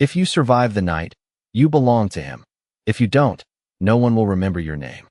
If you survive the night, you belong to him. If you don't, no one will remember your name.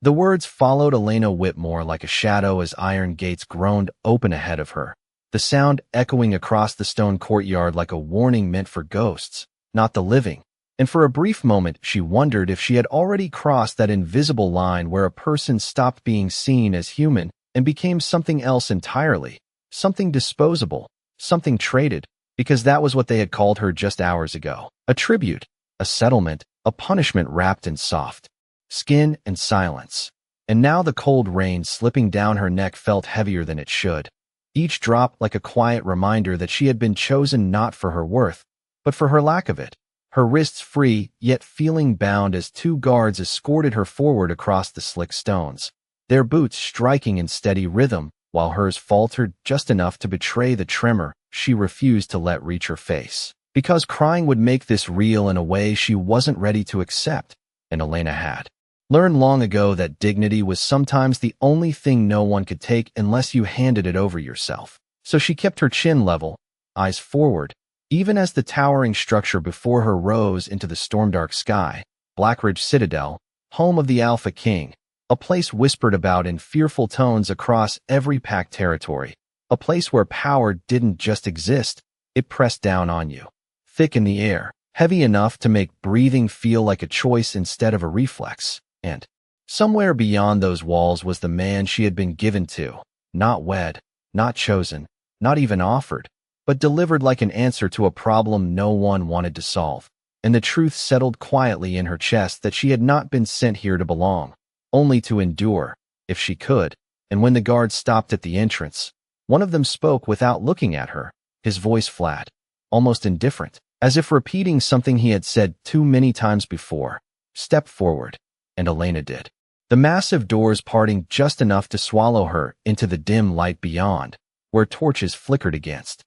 The words followed Elena Whitmore like a shadow as iron gates groaned open ahead of her, the sound echoing across the stone courtyard like a warning meant for ghosts, not the living. And for a brief moment, she wondered if she had already crossed that invisible line where a person stopped being seen as human and became something else entirely, something disposable, something traded, because that was what they had called her just hours ago. A tribute, a settlement, a punishment wrapped in soft skin and silence. And now the cold rain slipping down her neck felt heavier than it should. Each drop like a quiet reminder that she had been chosen not for her worth, but for her lack of it. Her wrists free, yet feeling bound as two guards escorted her forward across the slick stones, their boots striking in steady rhythm, while hers faltered just enough to betray the tremor she refused to let reach her face. Because crying would make this real in a way she wasn't ready to accept, and Elena had learned long ago that dignity was sometimes the only thing no one could take unless you handed it over yourself. So she kept her chin level, eyes forward, even as the towering structure before her rose into the storm-dark sky. Blackridge Citadel, home of the Alpha King, a place whispered about in fearful tones across every packed territory, a place where power didn't just exist, it pressed down on you, thick in the air, heavy enough to make breathing feel like a choice instead of a reflex. And somewhere beyond those walls was the man she had been given to, not wed, not chosen, not even offered, but delivered like an answer to a problem no one wanted to solve. And the truth settled quietly in her chest that she had not been sent here to belong, only to endure, if she could. And when the guards stopped at the entrance, one of them spoke without looking at her, his voice flat, almost indifferent, as if repeating something he had said too many times before. Step forward. And Elena did. The massive doors parting just enough to swallow her into the dim light beyond, where torches flickered against.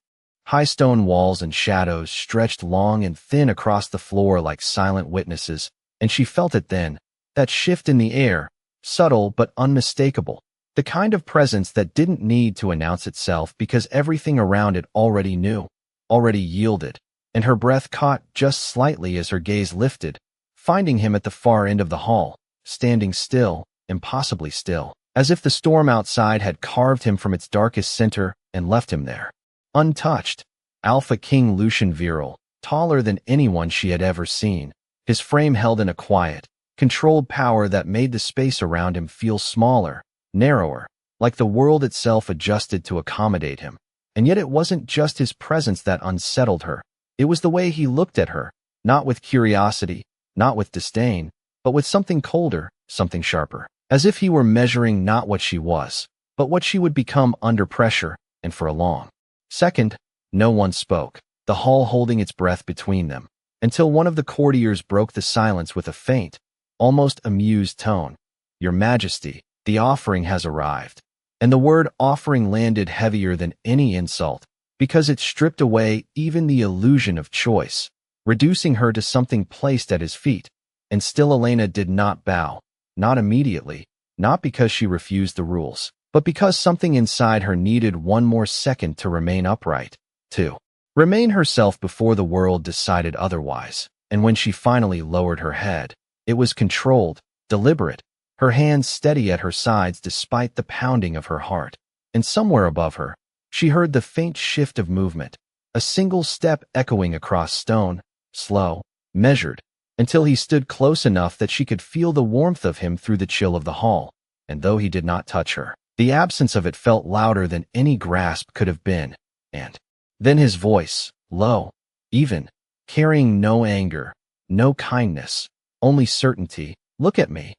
High stone walls and shadows stretched long and thin across the floor like silent witnesses, and she felt it then, that shift in the air, subtle but unmistakable, the kind of presence that didn't need to announce itself because everything around it already knew, already yielded, and her breath caught just slightly as her gaze lifted, finding him at the far end of the hall, standing still, impossibly still, as if the storm outside had carved him from its darkest center and left him there. Untouched, Alpha King Lucian Viral, taller than anyone she had ever seen, his frame held in a quiet, controlled power that made the space around him feel smaller, narrower, like the world itself adjusted to accommodate him. And yet it wasn't just his presence that unsettled her. It was the way he looked at her, not with curiosity, not with disdain, but with something colder, something sharper, as if he were measuring not what she was, but what she would become under pressure, and for a long second, no one spoke, the hall holding its breath between them, until one of the courtiers broke the silence with a faint, almost amused tone. Your Majesty, the offering has arrived. And the word offering landed heavier than any insult, because it stripped away even the illusion of choice, reducing her to something placed at his feet. And still Elena did not bow, not immediately, not because she refused the rules, but because something inside her needed one more second to remain upright, to remain herself before the world decided otherwise. And when she finally lowered her head, it was controlled, deliberate, her hands steady at her sides despite the pounding of her heart. And somewhere above her, she heard the faint shift of movement, a single step echoing across stone, slow, measured, until he stood close enough that she could feel the warmth of him through the chill of the hall. And though he did not touch her, the absence of it felt louder than any grasp could have been. And then his voice, low, even, carrying no anger, no kindness, only certainty. Look at me.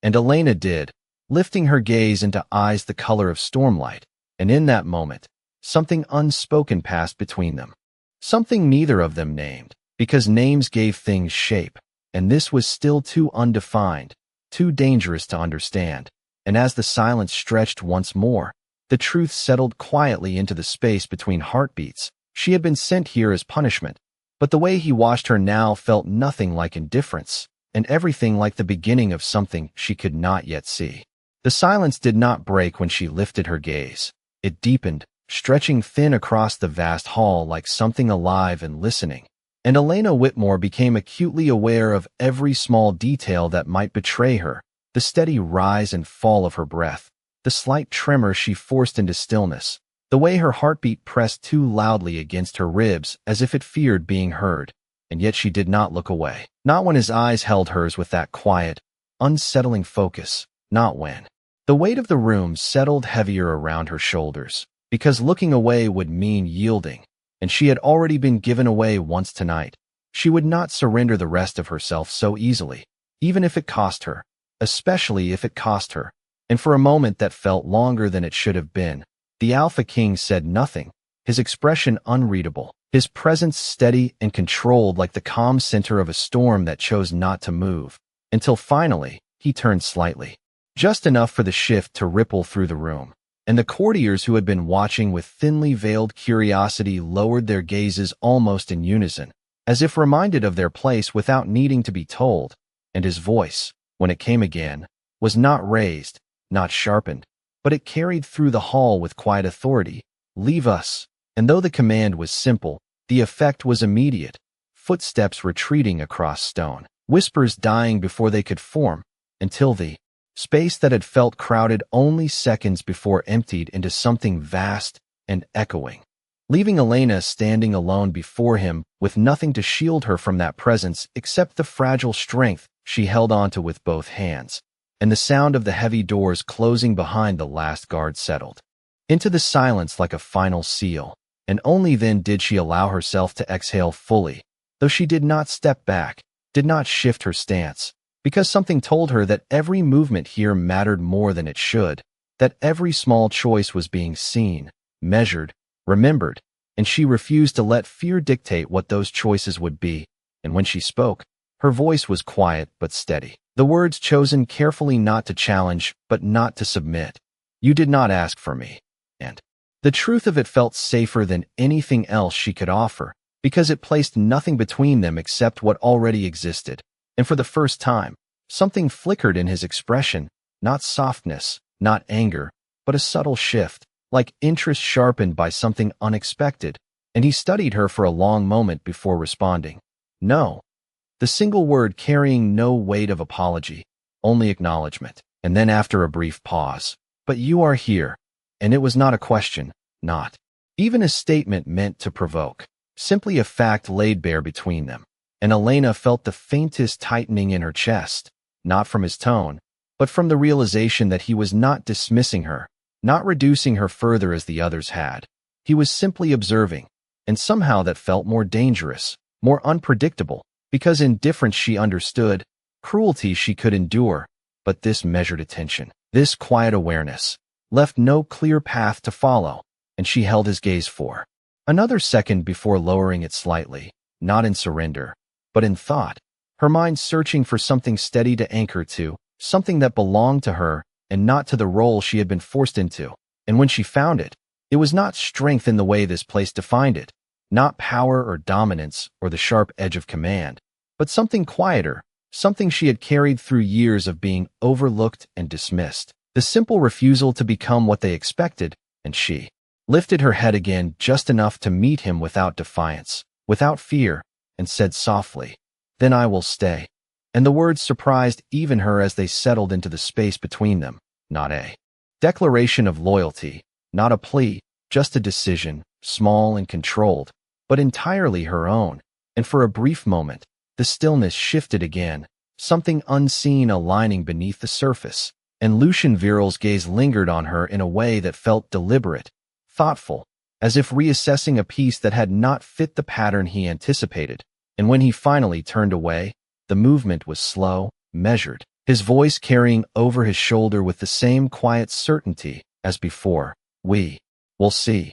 And Elena did, lifting her gaze into eyes the color of stormlight. And in that moment, something unspoken passed between them. Something neither of them named, because names gave things shape, and this was still too undefined, too dangerous to understand. And as the silence stretched once more, the truth settled quietly into the space between heartbeats. She had been sent here as punishment, but the way he watched her now felt nothing like indifference, and everything like the beginning of something she could not yet see. The silence did not break when she lifted her gaze. It deepened, stretching thin across the vast hall like something alive and listening. And Elena Whitmore became acutely aware of every small detail that might betray her, the steady rise and fall of her breath, the slight tremor she forced into stillness, the way her heartbeat pressed too loudly against her ribs as if it feared being heard, and yet she did not look away. Not when his eyes held hers with that quiet, unsettling focus, not when. The weight of the room settled heavier around her shoulders, because looking away would mean yielding, and she had already been given away once tonight. She would not surrender the rest of herself so easily, even if it cost her, especially if it cost her. And for a moment that felt longer than it should have been, the Alpha King said nothing, his expression unreadable, his presence steady and controlled like the calm center of a storm that chose not to move, until finally, he turned slightly. Just enough for the shift to ripple through the room, and the courtiers who had been watching with thinly veiled curiosity lowered their gazes almost in unison, as if reminded of their place without needing to be told, and his voice, when it came again, was not raised, not sharpened, but it carried through the hall with quiet authority. "Leave us." And though the command was simple, the effect was immediate. Footsteps retreating across stone, whispers dying before they could form, until the space that had felt crowded only seconds before emptied into something vast and echoing, leaving Elena standing alone before him with nothing to shield her from that presence except the fragile strength she held onto with both hands, and the sound of the heavy doors closing behind the last guard settled into the silence like a final seal, and only then did she allow herself to exhale fully, though she did not step back, did not shift her stance, because something told her that every movement here mattered more than it should, that every small choice was being seen, measured, remembered, and she refused to let fear dictate what those choices would be. And when she spoke, her voice was quiet but steady, the words chosen carefully, not to challenge but not to submit. "You did not ask for me." And the truth of it felt safer than anything else she could offer, because it placed nothing between them except what already existed. And for the first time, something flickered in his expression, not softness, not anger, but a subtle shift, like interest sharpened by something unexpected, and he studied her for a long moment before responding. "No." The single word carrying no weight of apology, only acknowledgement. And then after a brief pause, "But you are here." And it was not a question, not even a statement meant to provoke, simply a fact laid bare between them. And Elena felt the faintest tightening in her chest, not from his tone, but from the realization that he was not dismissing her, not reducing her further as the others had. He was simply observing, and somehow that felt more dangerous, more unpredictable, because indifference she understood, cruelty she could endure, but this measured attention, this quiet awareness, left no clear path to follow, and she held his gaze for another second before lowering it slightly, not in surrender, but in thought, her mind searching for something steady to anchor to, something that belonged to her and not to the role she had been forced into. And when she found it, it was not strength in the way this place defined it, not power or dominance or the sharp edge of command, but something quieter, something she had carried through years of being overlooked and dismissed. The simple refusal to become what they expected, and she lifted her head again just enough to meet him without defiance, without fear, and said softly, "Then I will stay." And the words surprised even her as they settled into the space between them, not a declaration of loyalty, not a plea, just a decision, small and controlled, but entirely her own. And for a brief moment, the stillness shifted again, something unseen aligning beneath the surface. And Lucian Viral's gaze lingered on her in a way that felt deliberate, thoughtful, as if reassessing a piece that had not fit the pattern he anticipated. And when he finally turned away, the movement was slow, measured, his voice carrying over his shoulder with the same quiet certainty as before. "We will see."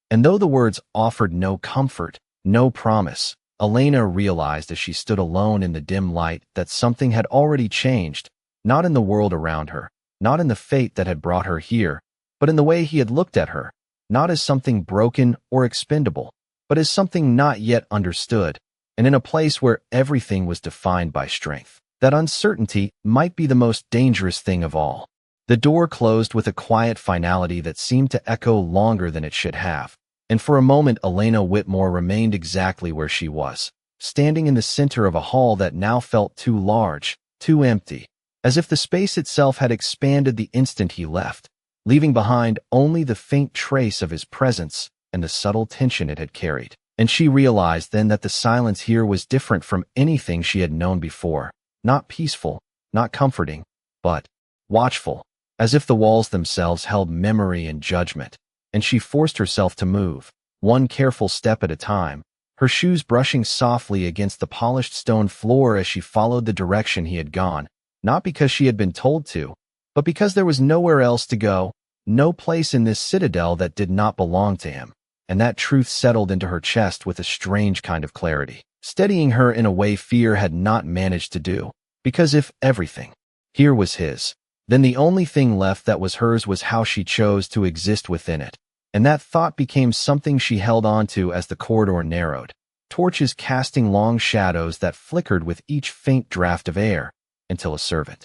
And though the words offered no comfort, no promise, Elena realized as she stood alone in the dim light that something had already changed, not in the world around her, not in the fate that had brought her here, but in the way he had looked at her, not as something broken or expendable, but as something not yet understood, and in a place where everything was defined by strength. That uncertainty might be the most dangerous thing of all. The door closed with a quiet finality that seemed to echo longer than it should have, and for a moment Elena Whitmore remained exactly where she was, standing in the center of a hall that now felt too large, too empty, as if the space itself had expanded the instant he left, leaving behind only the faint trace of his presence and the subtle tension it had carried. And she realized then that the silence here was different from anything she had known before, not peaceful, not comforting, but watchful, as if the walls themselves held memory and judgment. And she forced herself to move, one careful step at a time, her shoes brushing softly against the polished stone floor as she followed the direction he had gone, not because she had been told to, but because there was nowhere else to go, no place in this citadel that did not belong to him. And that truth settled into her chest with a strange kind of clarity, steadying her in a way fear had not managed to do. Because if everything here was his, then the only thing left that was hers was how she chose to exist within it. And that thought became something she held on to as the corridor narrowed, torches casting long shadows that flickered with each faint draft of air, until a servant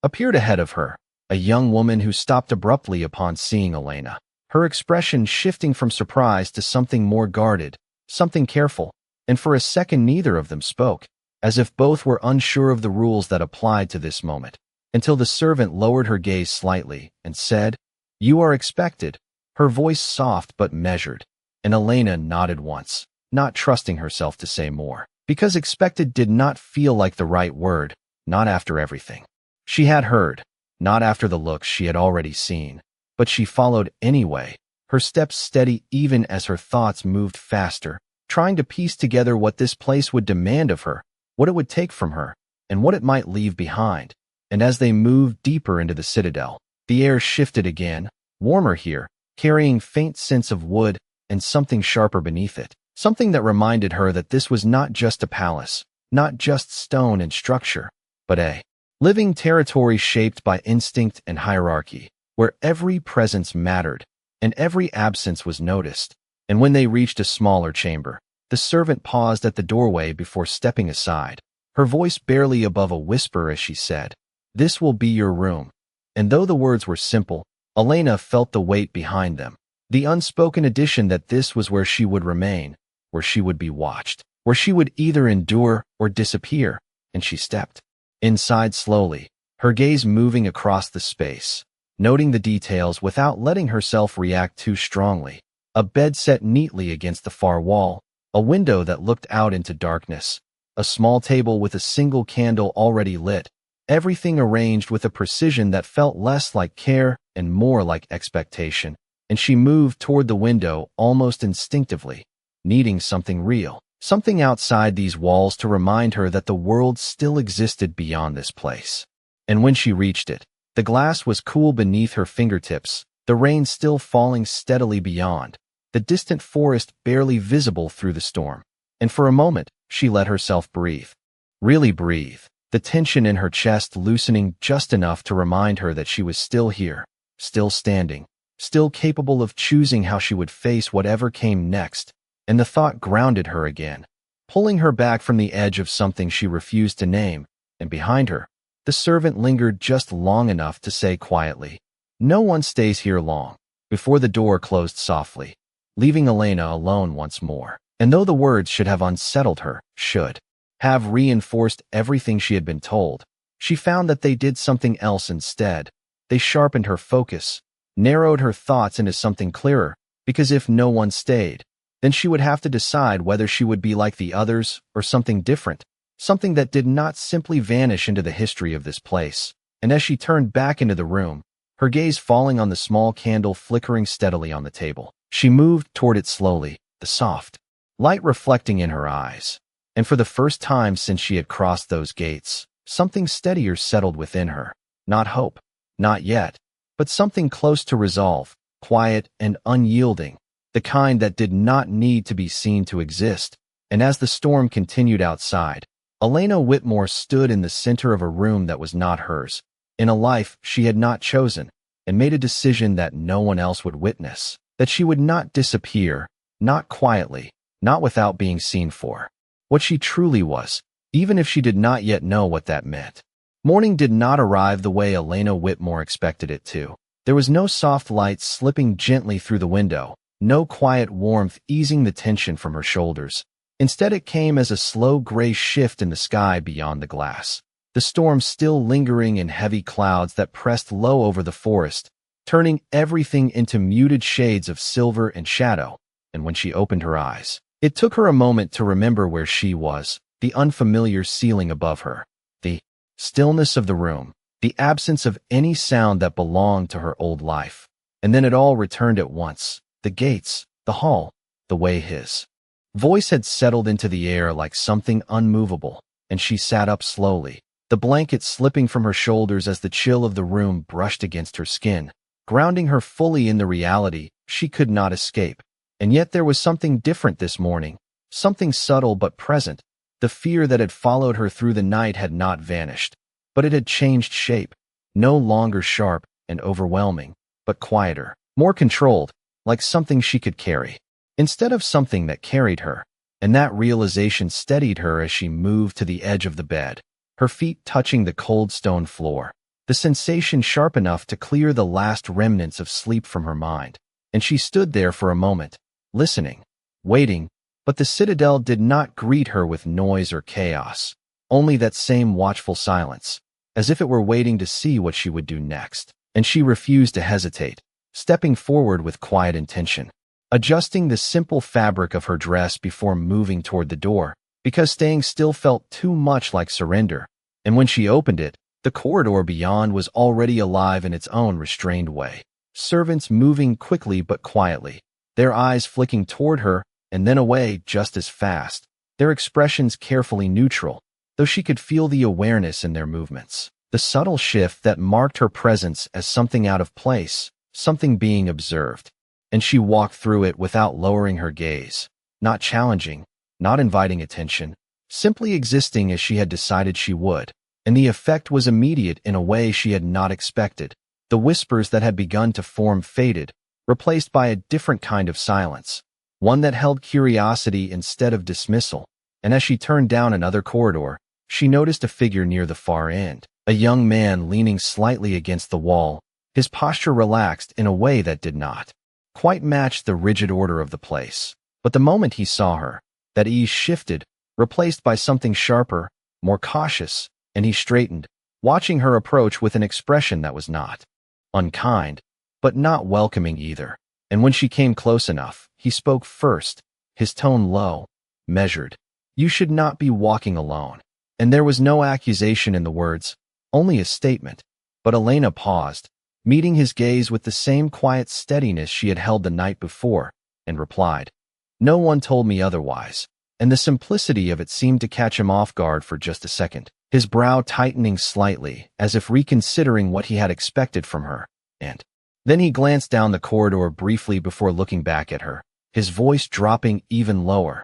appeared ahead of her, a young woman who stopped abruptly upon seeing Elena, her expression shifting from surprise to something more guarded, something careful, and for a second neither of them spoke, as if both were unsure of the rules that applied to this moment, until the servant lowered her gaze slightly and said, "You are expected," her voice soft but measured, and Elena nodded once, not trusting herself to say more, because expected did not feel like the right word, not after everything she had heard, not after the looks she had already seen. But she followed anyway, her steps steady even as her thoughts moved faster, trying to piece together what this place would demand of her, what it would take from her, and what it might leave behind. And as they moved deeper into the citadel, the air shifted again, warmer here, carrying faint scents of wood and something sharper beneath it, something that reminded her that this was not just a palace, not just stone and structure, but a living territory shaped by instinct and hierarchy, where every presence mattered, and every absence was noticed. And when they reached a smaller chamber, the servant paused at the doorway before stepping aside, her voice barely above a whisper as she said, "This will be your room." And though the words were simple, Elena felt the weight behind them, the unspoken addition that this was where she would remain, where she would be watched, where she would either endure or disappear. And she stepped inside slowly, her gaze moving across the space, noting the details without letting herself react too strongly. A bed set neatly against the far wall, a window that looked out into darkness, a small table with a single candle already lit, everything arranged with a precision that felt less like care and more like expectation. And she moved toward the window almost instinctively, needing something real, something outside these walls to remind her that the world still existed beyond this place. And when she reached it, the glass was cool beneath her fingertips, the rain still falling steadily beyond, the distant forest barely visible through the storm. And for a moment, she let herself breathe. Really breathe, the tension in her chest loosening just enough to remind her that she was still here, still standing, still capable of choosing how she would face whatever came next. And the thought grounded her again, pulling her back from the edge of something she refused to name. And behind her, the servant lingered just long enough to say quietly, "No one stays here long," before the door closed softly, leaving Elena alone once more. And though the words should have unsettled her, should have reinforced everything she had been told, she found that they did something else instead. They sharpened her focus, narrowed her thoughts into something clearer, because if no one stayed, then she would have to decide whether she would be like the others or something different, something that did not simply vanish into the history of this place. And as she turned back into the room, her gaze falling on the small candle flickering steadily on the table, she moved toward it slowly, the soft light reflecting in her eyes. And for the first time since she had crossed those gates, something steadier settled within her. Not hope, not yet, but something close to resolve, quiet and unyielding, the kind that did not need to be seen to exist. And as the storm continued outside, Elena Whitmore stood in the center of a room that was not hers, in a life she had not chosen, and made a decision that no one else would witness, that she would not disappear, not quietly, not without being seen for what she truly was, even if she did not yet know what that meant. Morning did not arrive the way Elena Whitmore expected it to. There was no soft light slipping gently through the window, no quiet warmth easing the tension from her shoulders. Instead, it came as a slow gray shift in the sky beyond the glass, the storm still lingering in heavy clouds that pressed low over the forest, turning everything into muted shades of silver and shadow. And when she opened her eyes, it took her a moment to remember where she was, the unfamiliar ceiling above her, the stillness of the room, the absence of any sound that belonged to her old life. And then it all returned at once, the gates, the hall, the way his voice had settled into the air like something unmovable, and she sat up slowly, the blanket slipping from her shoulders as the chill of the room brushed against her skin, grounding her fully in the reality she could not escape. And yet there was something different this morning, something subtle but present. The fear that had followed her through the night had not vanished, but it had changed shape, no longer sharp and overwhelming, but quieter, more controlled, like something she could carry, instead of something that carried her. And that realization steadied her as she moved to the edge of the bed, her feet touching the cold stone floor, the sensation sharp enough to clear the last remnants of sleep from her mind. And she stood there for a moment, listening, waiting, but the citadel did not greet her with noise or chaos, only that same watchful silence, as if it were waiting to see what she would do next. And she refused to hesitate, stepping forward with quiet intention, adjusting the simple fabric of her dress before moving toward the door, because staying still felt too much like surrender. And when she opened it, the corridor beyond was already alive in its own restrained way, servants moving quickly but quietly, their eyes flicking toward her and then away just as fast, their expressions carefully neutral, though she could feel the awareness in their movements, the subtle shift that marked her presence as something out of place, something being observed. And she walked through it without lowering her gaze, not challenging, not inviting attention, simply existing as she had decided she would. And the effect was immediate in a way she had not expected. The whispers that had begun to form faded, replaced by a different kind of silence, one that held curiosity instead of dismissal. And as she turned down another corridor, she noticed a figure near the far end, a young man leaning slightly against the wall, his posture relaxed in a way that did not quite match the rigid order of the place. But the moment he saw her, that ease shifted, replaced by something sharper, more cautious, and he straightened, watching her approach with an expression that was not unkind, but not welcoming either. And when she came close enough, he spoke first, his tone low, measured. "You should not be walking alone." And there was no accusation in the words, only a statement. But Elena paused, meeting his gaze with the same quiet steadiness she had held the night before, and replied, "No one told me otherwise." And the simplicity of it seemed to catch him off guard for just a second, his brow tightening slightly, as if reconsidering what he had expected from her. And then he glanced down the corridor briefly before looking back at her, his voice dropping even lower.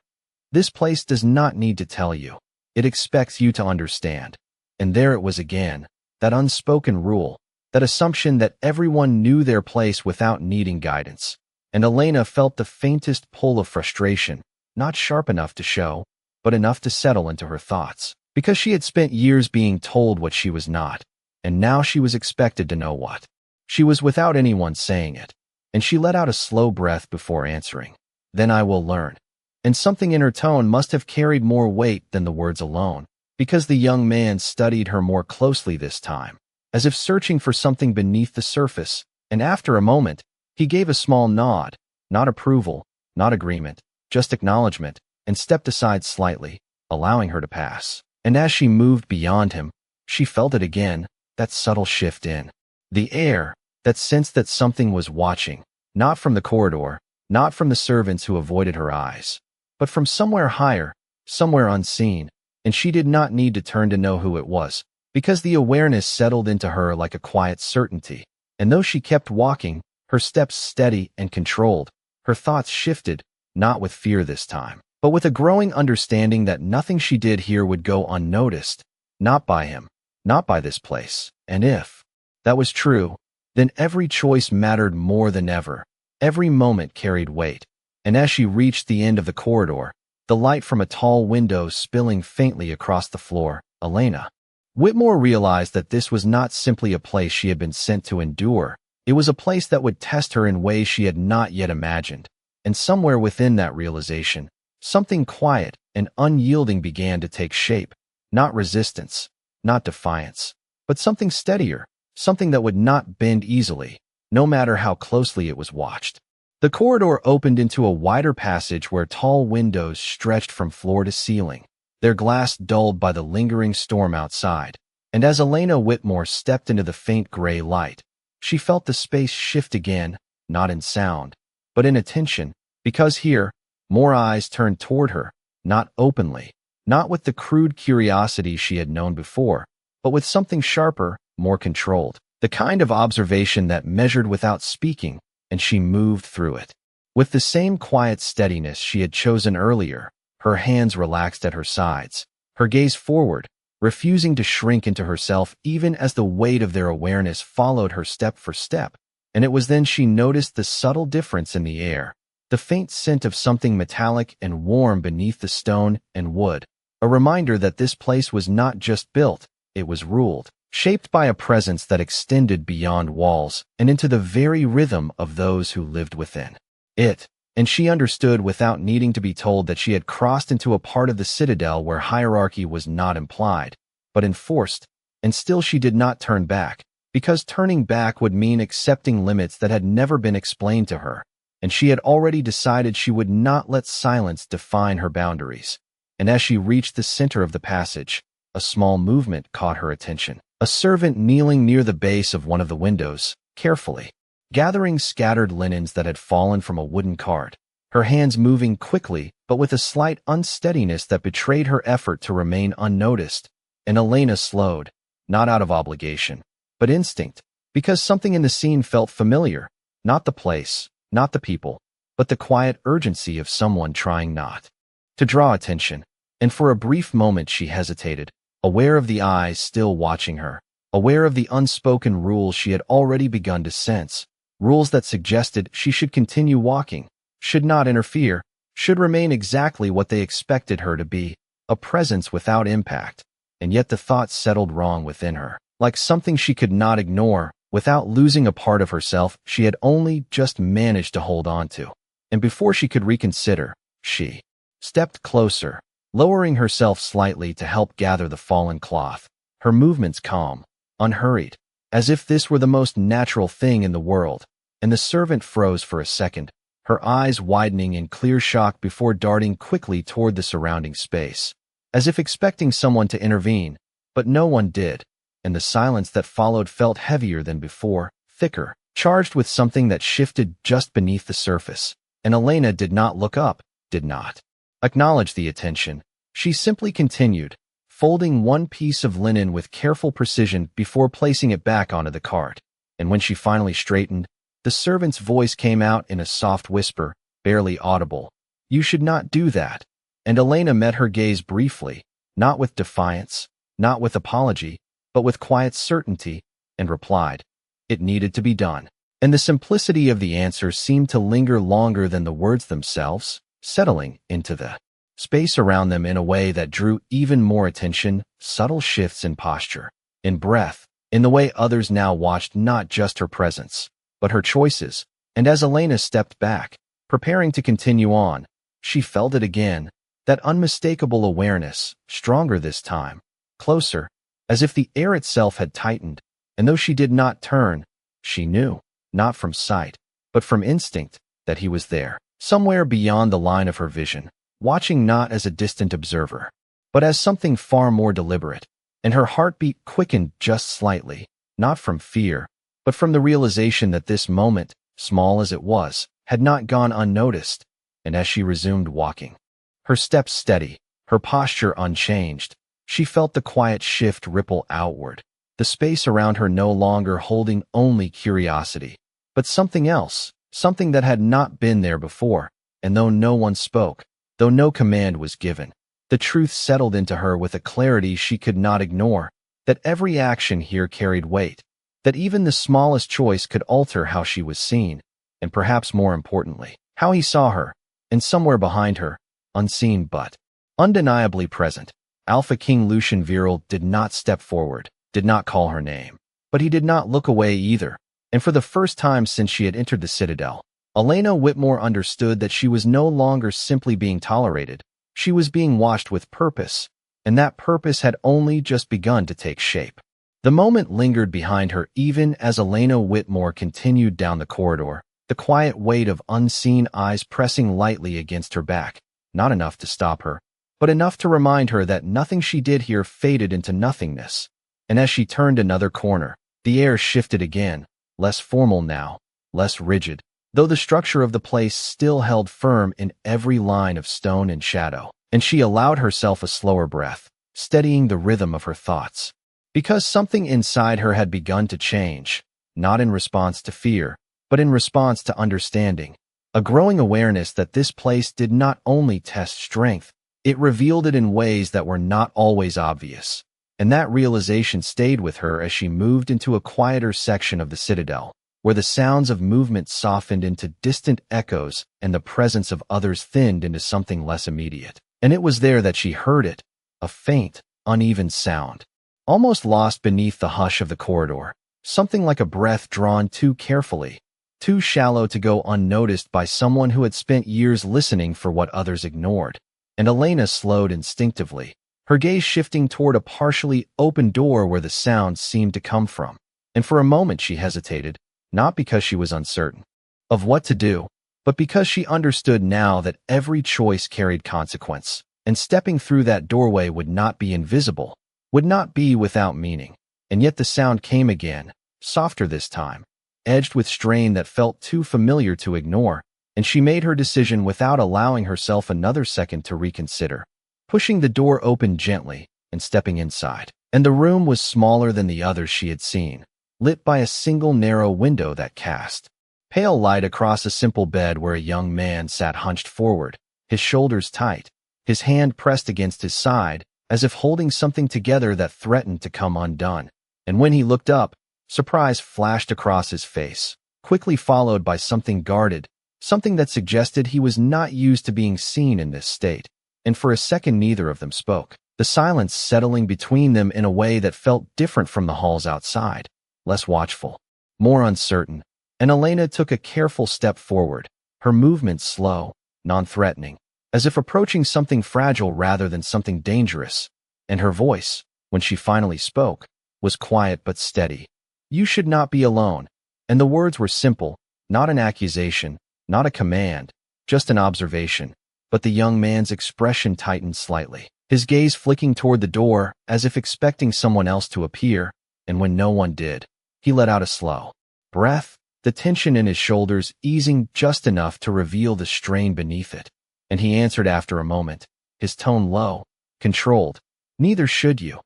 "This place does not need to tell you. It expects you to understand." And there it was again, that unspoken rule, that assumption that everyone knew their place without needing guidance. And Elena felt the faintest pull of frustration, not sharp enough to show, but enough to settle into her thoughts, because she had spent years being told what she was not, and now she was expected to know what she was without anyone saying it. And she let out a slow breath before answering, "Then I will learn." And something in her tone must have carried more weight than the words alone, because the young man studied her more closely this time, as if searching for something beneath the surface. And after a moment, he gave a small nod, not approval, not agreement, just acknowledgement, and stepped aside slightly, allowing her to pass. And as she moved beyond him, she felt it again, that subtle shift in the air, that sense that something was watching, not from the corridor, not from the servants who avoided her eyes, but from somewhere higher, somewhere unseen. And she did not need to turn to know who it was, because the awareness settled into her like a quiet certainty. And though she kept walking, her steps steady and controlled, her thoughts shifted, not with fear this time, but with a growing understanding that nothing she did here would go unnoticed, not by him, not by this place. And if that was true, then every choice mattered more than ever. Every moment carried weight. And as she reached the end of the corridor, the light from a tall window spilling faintly across the floor, Elena Whitmore realized that this was not simply a place she had been sent to endure. It was a place that would test her in ways she had not yet imagined. And somewhere within that realization, something quiet, and unyielding began to take shape. Not resistance, not defiance, but something steadier, something that would not bend easily, no matter how closely it was watched. The corridor opened into a wider passage where tall windows stretched from floor to ceiling, their glass dulled by the lingering storm outside. And as Elena Whitmore stepped into the faint gray light, she felt the space shift again, not in sound, but in attention, because here, more eyes turned toward her, not openly, not with the crude curiosity she had known before, but with something sharper, more controlled, the kind of observation that measured without speaking, and she moved through it. With the same quiet steadiness she had chosen earlier, her hands relaxed at her sides, her gaze forward, refusing to shrink into herself even as the weight of their awareness followed her step for step. And it was then she noticed the subtle difference in the air, the faint scent of something metallic and warm beneath the stone and wood, a reminder that this place was not just built, it was ruled, shaped by a presence that extended beyond walls and into the very rhythm of those who lived within it. And she understood without needing to be told that she had crossed into a part of the citadel where hierarchy was not implied, but enforced, and still she did not turn back, because turning back would mean accepting limits that had never been explained to her, and she had already decided she would not let silence define her boundaries. And as she reached the center of the passage, a small movement caught her attention. A servant kneeling near the base of one of the windows, carefully gathering scattered linens that had fallen from a wooden cart, her hands moving quickly but with a slight unsteadiness that betrayed her effort to remain unnoticed. And Elena slowed, not out of obligation, but instinct, because something in the scene felt familiar, not the place, not the people, but the quiet urgency of someone trying not to draw attention. And for a brief moment she hesitated, aware of the eyes still watching her, aware of the unspoken rules she had already begun to sense, rules that suggested she should continue walking, should not interfere, should remain exactly what they expected her to be, a presence without impact. And yet the thought settled wrong within her, like something she could not ignore, without losing a part of herself she had only just managed to hold on to. And before she could reconsider, she stepped closer, lowering herself slightly to help gather the fallen cloth, her movements calm, unhurried, as if this were the most natural thing in the world. And the servant froze for a second, her eyes widening in clear shock before darting quickly toward the surrounding space, as if expecting someone to intervene, but no one did. And the silence that followed felt heavier than before, thicker, charged with something that shifted just beneath the surface. And Elena did not look up, did not acknowledge the attention. She simply continued, folding one piece of linen with careful precision before placing it back onto the cart. And when she finally straightened, the servant's voice came out in a soft whisper, barely audible. "You should not do that." And Elena met her gaze briefly, not with defiance, not with apology, but with quiet certainty, and replied, "It needed to be done." And the simplicity of the answer seemed to linger longer than the words themselves, settling into the space around them in a way that drew even more attention, subtle shifts in posture, in breath, in the way others now watched not just her presence, but her choices. And as Elena stepped back, preparing to continue on, she felt it again, that unmistakable awareness, stronger this time, closer, as if the air itself had tightened. And though she did not turn, she knew, not from sight, but from instinct, that he was there, somewhere beyond the line of her vision, watching not as a distant observer, but as something far more deliberate. And her heartbeat quickened just slightly, not from fear, but from the realization that this moment, small as it was, had not gone unnoticed. And as she resumed walking, her steps steady, her posture unchanged, she felt the quiet shift ripple outward, the space around her no longer holding only curiosity, but something else, something that had not been there before. And though no one spoke, though no command was given, the truth settled into her with a clarity she could not ignore, that every action here carried weight, that even the smallest choice could alter how she was seen, and perhaps more importantly, how he saw her. And somewhere behind her, unseen but undeniably present, Alpha King Lucian Viral did not step forward, did not call her name. But he did not look away either. And for the first time since she had entered the citadel, Elena Whitmore understood that she was no longer simply being tolerated, She was being watched with purpose, and that purpose had only just begun to take shape. The moment lingered behind her even as Elena Whitmore continued down the corridor, the quiet weight of unseen eyes pressing lightly against her back, not enough to stop her, but enough to remind her that nothing she did here faded into nothingness. And as she turned another corner, the air shifted again, less formal now, less rigid, though the structure of the place still held firm in every line of stone and shadow, and she allowed herself a slower breath, steadying the rhythm of her thoughts. Because something inside her had begun to change, not in response to fear, but in response to understanding, a growing awareness that this place did not only test strength, it revealed it in ways that were not always obvious. And that realization stayed with her as she moved into a quieter section of the citadel, where the sounds of movement softened into distant echoes and the presence of others thinned into something less immediate. And it was there that she heard it, a faint, uneven sound, almost lost beneath the hush of the corridor, something like a breath drawn too carefully, too shallow to go unnoticed by someone who had spent years listening for what others ignored. And Elena slowed instinctively, her gaze shifting toward a partially open door where the sound seemed to come from. And for a moment she hesitated, not because she was uncertain of what to do, but because she understood now that every choice carried consequence, and stepping through that doorway would not be invisible, would not be without meaning. And yet the sound came again, softer this time, edged with strain that felt too familiar to ignore, and she made her decision without allowing herself another second to reconsider, pushing the door open gently and stepping inside. And the room was smaller than the others she had seen, lit by a single narrow window that cast pale light across a simple bed where a young man sat hunched forward, his shoulders tight, his hand pressed against his side, as if holding something together that threatened to come undone. And when he looked up, surprise flashed across his face, quickly followed by something guarded, something that suggested he was not used to being seen in this state. And for a second neither of them spoke, the silence settling between them in a way that felt different from the halls outside, less watchful, more uncertain. And Elena took a careful step forward, her movements slow, non-threatening, as if approaching something fragile rather than something dangerous. And her voice, when she finally spoke, was quiet but steady. "You should not be alone." And the words were simple, not an accusation, not a command, just an observation. But the young man's expression tightened slightly, his gaze flicking toward the door as if expecting someone else to appear, and when no one did, he let out a slow breath, the tension in his shoulders easing just enough to reveal the strain beneath it. And he answered after a moment, his tone low, controlled, "Neither should you."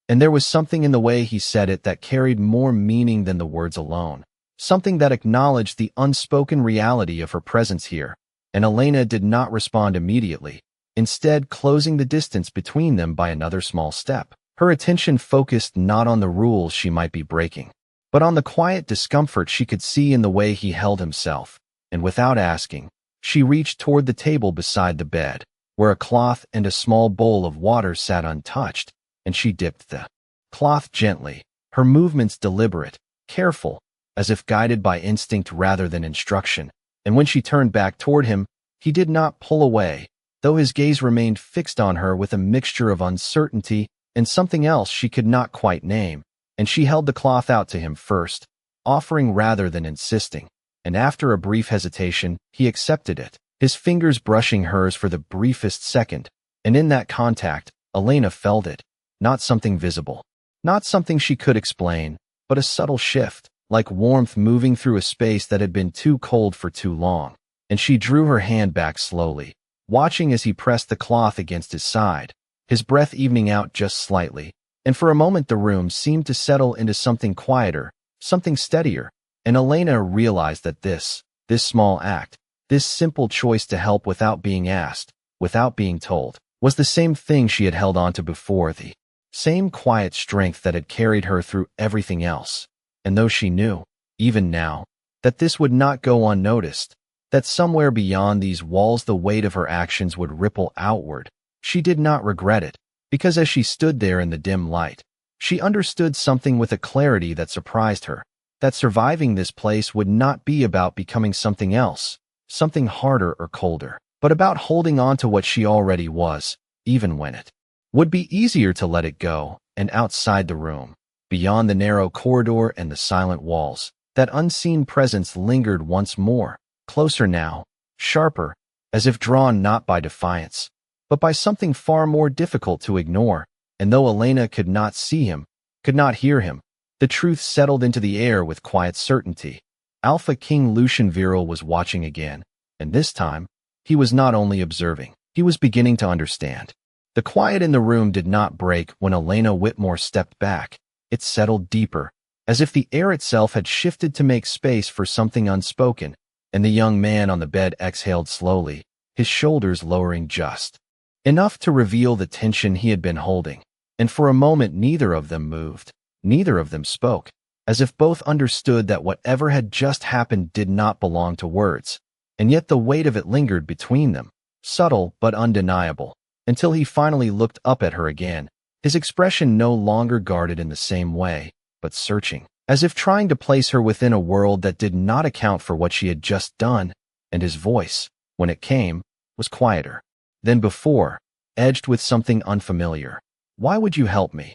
And there was something in the way he said it that carried more meaning than the words alone, something that acknowledged the unspoken reality of her presence here. And Elena did not respond immediately, instead closing the distance between them by another small step, her attention focused not on the rules she might be breaking, but on the quiet discomfort she could see in the way he held himself. And without asking, she reached toward the table beside the bed, where a cloth and a small bowl of water sat untouched, and she dipped the cloth gently, her movements deliberate, careful, as if guided by instinct rather than instruction. And when she turned back toward him, he did not pull away, though his gaze remained fixed on her with a mixture of uncertainty and something else she could not quite name. And she held the cloth out to him first, offering rather than insisting. And after a brief hesitation, he accepted it, his fingers brushing hers for the briefest second. And in that contact, Elena felt it, not something visible, not something she could explain, but a subtle shift, like warmth moving through a space that had been too cold for too long. And she drew her hand back slowly, watching as he pressed the cloth against his side, his breath evening out just slightly. And for a moment the room seemed to settle into something quieter, something steadier. And Elena realized that this small act, this simple choice to help without being asked, without being told, was the same thing she had held on to before, the same quiet strength that had carried her through everything else. And though she knew, even now, that this would not go unnoticed, that somewhere beyond these walls the weight of her actions would ripple outward, she did not regret it, because as she stood there in the dim light, she understood something with a clarity that surprised her, that surviving this place would not be about becoming something else, something harder or colder. but about holding on to what she already was, even when it would be easier to let it go. And outside the room, beyond the narrow corridor and the silent walls, that unseen presence lingered once more, closer now, sharper, as if drawn not by defiance, but by something far more difficult to ignore. And though Elena could not see him, could not hear him, the truth settled into the air with quiet certainty. Alpha King Lucian Viral was watching again, and this time, he was not only observing, he was beginning to understand. The quiet in the room did not break when Elena Whitmore stepped back. It settled deeper, as if the air itself had shifted to make space for something unspoken, and the young man on the bed exhaled slowly, his shoulders lowering just enough to reveal the tension he had been holding. And for a moment neither of them moved, neither of them spoke, as if both understood that whatever had just happened did not belong to words. And yet the weight of it lingered between them, subtle but undeniable, until he finally looked up at her again, his expression no longer guarded in the same way, but searching, as if trying to place her within a world that did not account for what she had just done. And his voice, when it came, was quieter than before, edged with something unfamiliar. "Why would you help me?"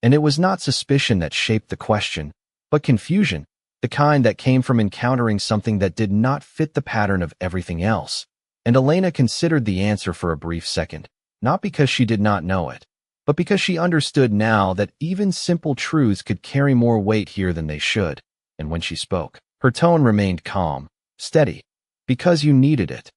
And it was not suspicion that shaped the question, but confusion, the kind that came from encountering something that did not fit the pattern of everything else. And Elena considered the answer for a brief second, not because she did not know it, but because she understood now that even simple truths could carry more weight here than they should. And when she spoke, her tone remained calm, steady, "Because you needed it."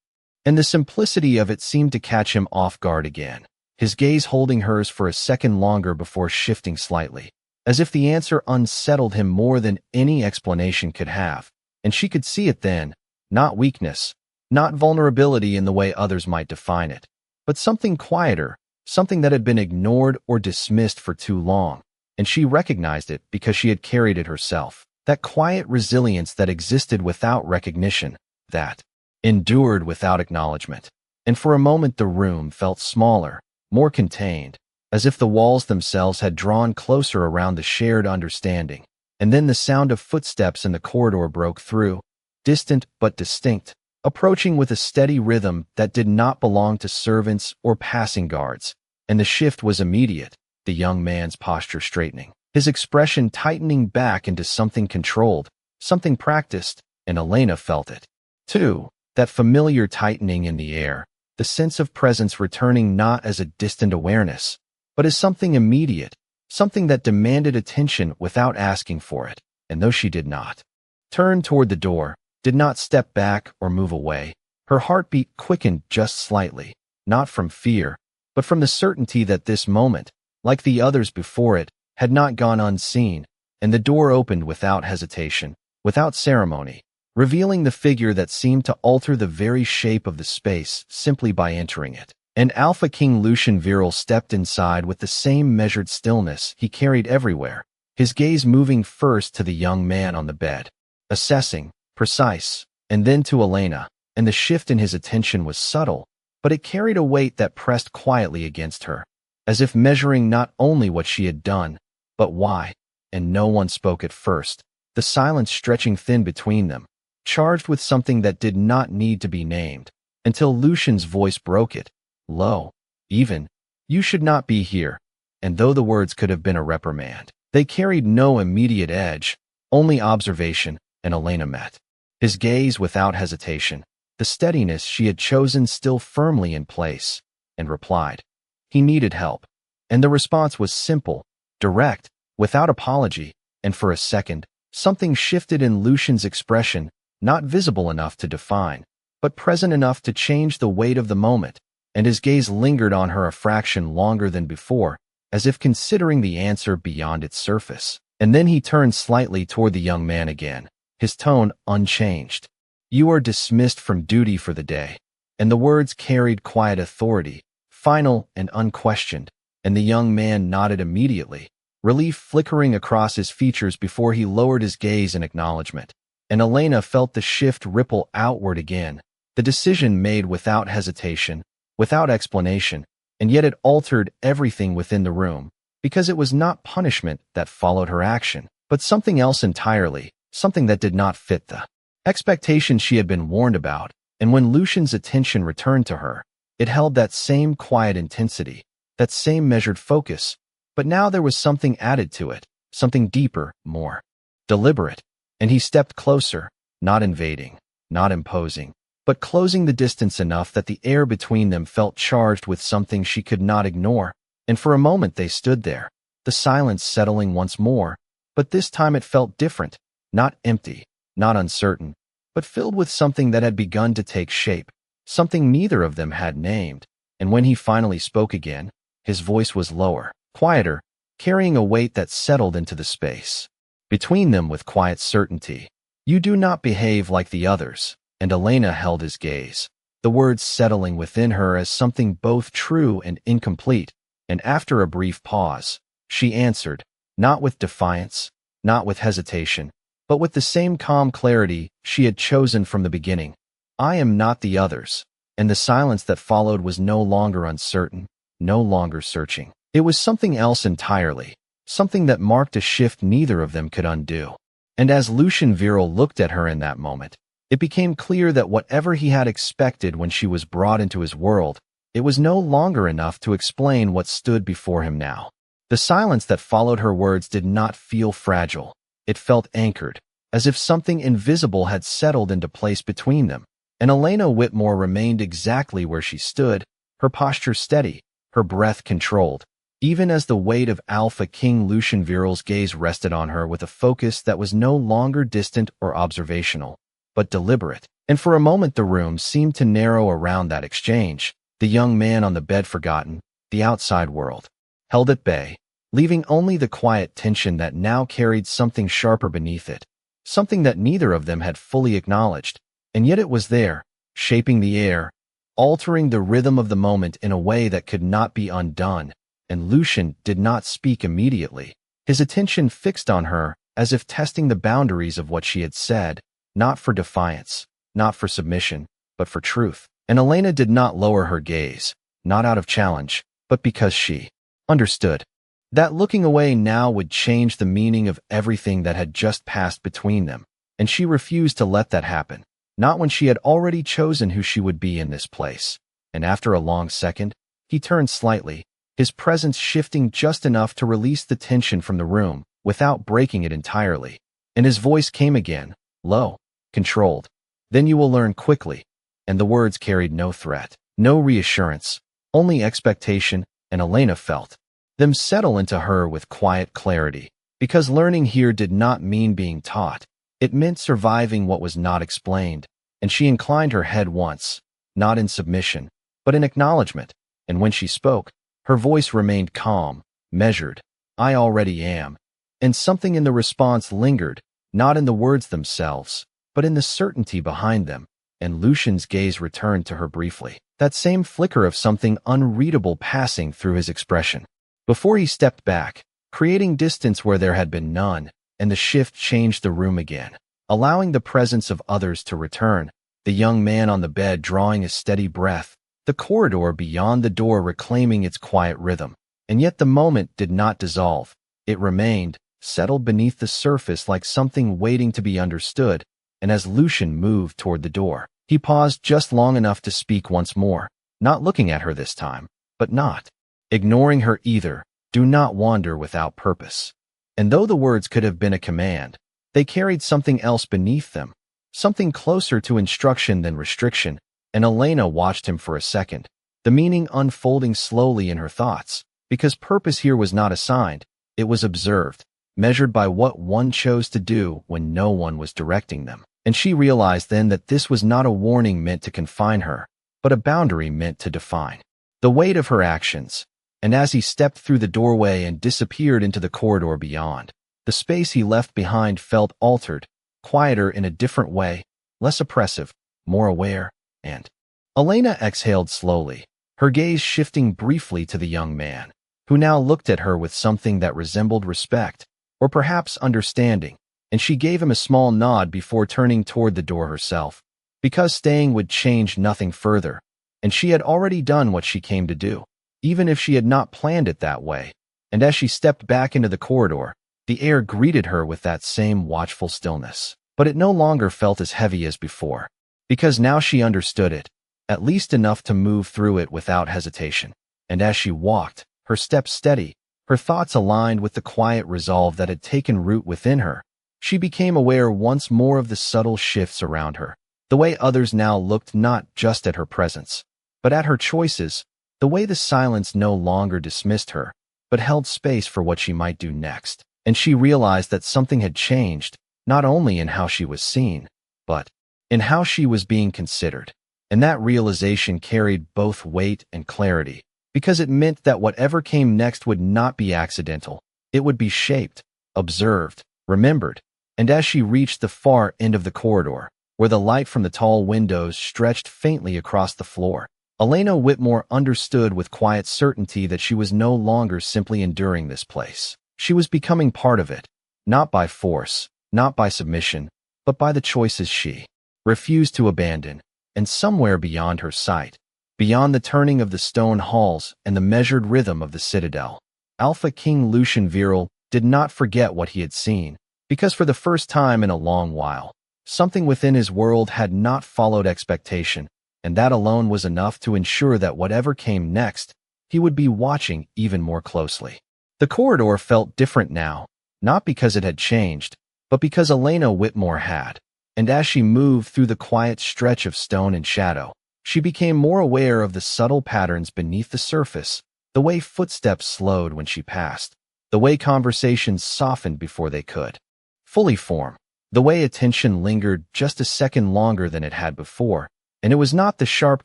And the simplicity of it seemed to catch him off guard again, his gaze holding hers for a second longer before shifting slightly, as if the answer unsettled him more than any explanation could have. And she could see it then, not weakness, not vulnerability in the way others might define it, but something quieter, something that had been ignored or dismissed for too long. And she recognized it because she had carried it herself, that quiet resilience that existed without recognition, that endured without acknowledgement. And for a moment the room felt smaller, more contained, as if the walls themselves had drawn closer around the shared understanding. And then the sound of footsteps in the corridor broke through, distant but distinct, approaching with a steady rhythm that did not belong to servants or passing guards. And the shift was immediate, the young man's posture straightening, his expression tightening back into something controlled, something practiced, and Elena felt it, too, that familiar tightening in the air, the sense of presence returning not as a distant awareness, but as something immediate, something that demanded attention without asking for it. And though she did not turn toward the door, did not step back or move away, her heartbeat quickened just slightly, not from fear, but from the certainty that this moment, like the others before it, had not gone unseen. And the door opened without hesitation, without ceremony, revealing the figure that seemed to alter the very shape of the space simply by entering it. And Alpha King Lucian Viral stepped inside with the same measured stillness he carried everywhere, his gaze moving first to the young man on the bed, assessing, precise, and then to Elena. And the shift in his attention was subtle, but it carried a weight that pressed quietly against her, as if measuring not only what she had done, but why. And no one spoke at first, the silence stretching thin between them, charged with something that did not need to be named, until Lucian's voice broke it, low, even, "You should not be here." And though the words could have been a reprimand, they carried no immediate edge, only observation. And Elena met his gaze without hesitation, the steadiness she had chosen still firmly in place, and replied, "He needed help." And the response was simple, direct, without apology. And for a second, something shifted in Lucian's expression, not visible enough to define, but present enough to change the weight of the moment. And his gaze lingered on her a fraction longer than before, as if considering the answer beyond its surface. And then he turned slightly toward the young man again, his tone unchanged. "You are dismissed from duty for the day." And the words carried quiet authority, final and unquestioned. And the young man nodded immediately, relief flickering across his features before he lowered his gaze in acknowledgement. And Elena felt the shift ripple outward again, the decision made without hesitation, without explanation, and yet it altered everything within the room, because it was not punishment that followed her action, but something else entirely, something that did not fit the expectations she had been warned about. And when Lucian's attention returned to her, it held that same quiet intensity, that same measured focus, but now there was something added to it, something deeper, more deliberate. And he stepped closer, not invading, not imposing, but closing the distance enough that the air between them felt charged with something she could not ignore. And for a moment they stood there, the silence settling once more, but this time it felt different, not empty, not uncertain, but filled with something that had begun to take shape, something neither of them had named. And when he finally spoke again, his voice was lower, quieter, carrying a weight that settled into the space between them with quiet certainty. "You do not behave like the others." And Elena held his gaze, the words settling within her as something both true and incomplete. And after a brief pause, she answered, not with defiance, not with hesitation, but with the same calm clarity she had chosen from the beginning. "I am not the others." And the silence that followed was no longer uncertain, no longer searching. It was something else entirely, something that marked a shift neither of them could undo. And as Lucian Viral looked at her in that moment, it became clear that whatever he had expected when she was brought into his world, it was no longer enough to explain what stood before him now. The silence that followed her words did not feel fragile. It felt anchored, as if something invisible had settled into place between them. And Elena Whitmore remained exactly where she stood, her posture steady, her breath controlled, even as the weight of Alpha King Lucian Viral's gaze rested on her with a focus that was no longer distant or observational, but deliberate. And for a moment the room seemed to narrow around that exchange, the young man on the bed forgotten, the outside world held at bay, leaving only the quiet tension that now carried something sharper beneath it, something that neither of them had fully acknowledged. And yet it was there, shaping the air, altering the rhythm of the moment in a way that could not be undone. And Lucian did not speak immediately, his attention fixed on her as if testing the boundaries of what she had said, not for defiance, not for submission, but for truth. And Elena did not lower her gaze, not out of challenge, but because she understood that looking away now would change the meaning of everything that had just passed between them. And she refused to let that happen, not when she had already chosen who she would be in this place. And after a long second, he turned slightly, his presence shifting just enough to release the tension from the room, without breaking it entirely. And his voice came again, low, controlled. "Then you will learn quickly." And the words carried no threat, no reassurance, only expectation, and Elena felt them settle into her with quiet clarity. Because learning here did not mean being taught. It meant surviving what was not explained. And she inclined her head once, not in submission, but in acknowledgement. And when she spoke, her voice remained calm, measured. "I already am." And something in the response lingered, not in the words themselves, but in the certainty behind them. And Lucian's gaze returned to her briefly, that same flicker of something unreadable passing through his expression, before he stepped back, creating distance where there had been none. And the shift changed the room again, allowing the presence of others to return, the young man on the bed drawing a steady breath, the corridor beyond the door reclaiming its quiet rhythm. And yet the moment did not dissolve. It remained, settled beneath the surface like something waiting to be understood. And as Lucian moved toward the door, he paused just long enough to speak once more, not looking at her this time, but not ignoring her either. "Do not wander without purpose." And though the words could have been a command, they carried something else beneath them, something closer to instruction than restriction. And Elena watched him for a second, the meaning unfolding slowly in her thoughts, because purpose here was not assigned, it was observed, measured by what one chose to do when no one was directing them. And she realized then that this was not a warning meant to confine her, but a boundary meant to define the weight of her actions. And as he stepped through the doorway and disappeared into the corridor beyond, the space he left behind felt altered, quieter in a different way, less oppressive, more aware. And Elena exhaled slowly, her gaze shifting briefly to the young man, who now looked at her with something that resembled respect, or perhaps understanding. And she gave him a small nod before turning toward the door herself, because staying would change nothing further, and she had already done what she came to do, even if she had not planned it that way. And as she stepped back into the corridor, the air greeted her with that same watchful stillness, but it no longer felt as heavy as before. because now she understood it, at least enough to move through it without hesitation. And as she walked, her steps steady, her thoughts aligned with the quiet resolve that had taken root within her, she became aware once more of the subtle shifts around her, the way others now looked not just at her presence, but at her choices, the way the silence no longer dismissed her, but held space for what she might do next. And she realized that something had changed, not only in how she was seen, but in how she was being considered. And that realization carried both weight and clarity, because it meant that whatever came next would not be accidental. It would be shaped, observed, remembered. And as she reached the far end of the corridor, where the light from the tall windows stretched faintly across the floor, Elena Whitmore understood with quiet certainty that she was no longer simply enduring this place. She was becoming part of it, not by force, not by submission, but by the choices she refused to abandon. And somewhere beyond her sight, beyond the turning of the stone halls and the measured rhythm of the citadel, Alpha King Lucian Viral did not forget what he had seen, because for the first time in a long while, something within his world had not followed expectation, and that alone was enough to ensure that whatever came next, he would be watching even more closely. The corridor felt different now, not because it had changed, but because Elena Whitmore had. And as she moved through the quiet stretch of stone and shadow, she became more aware of the subtle patterns beneath the surface, the way footsteps slowed when she passed, the way conversations softened before they could fully form, the way attention lingered just a second longer than it had before. And it was not the sharp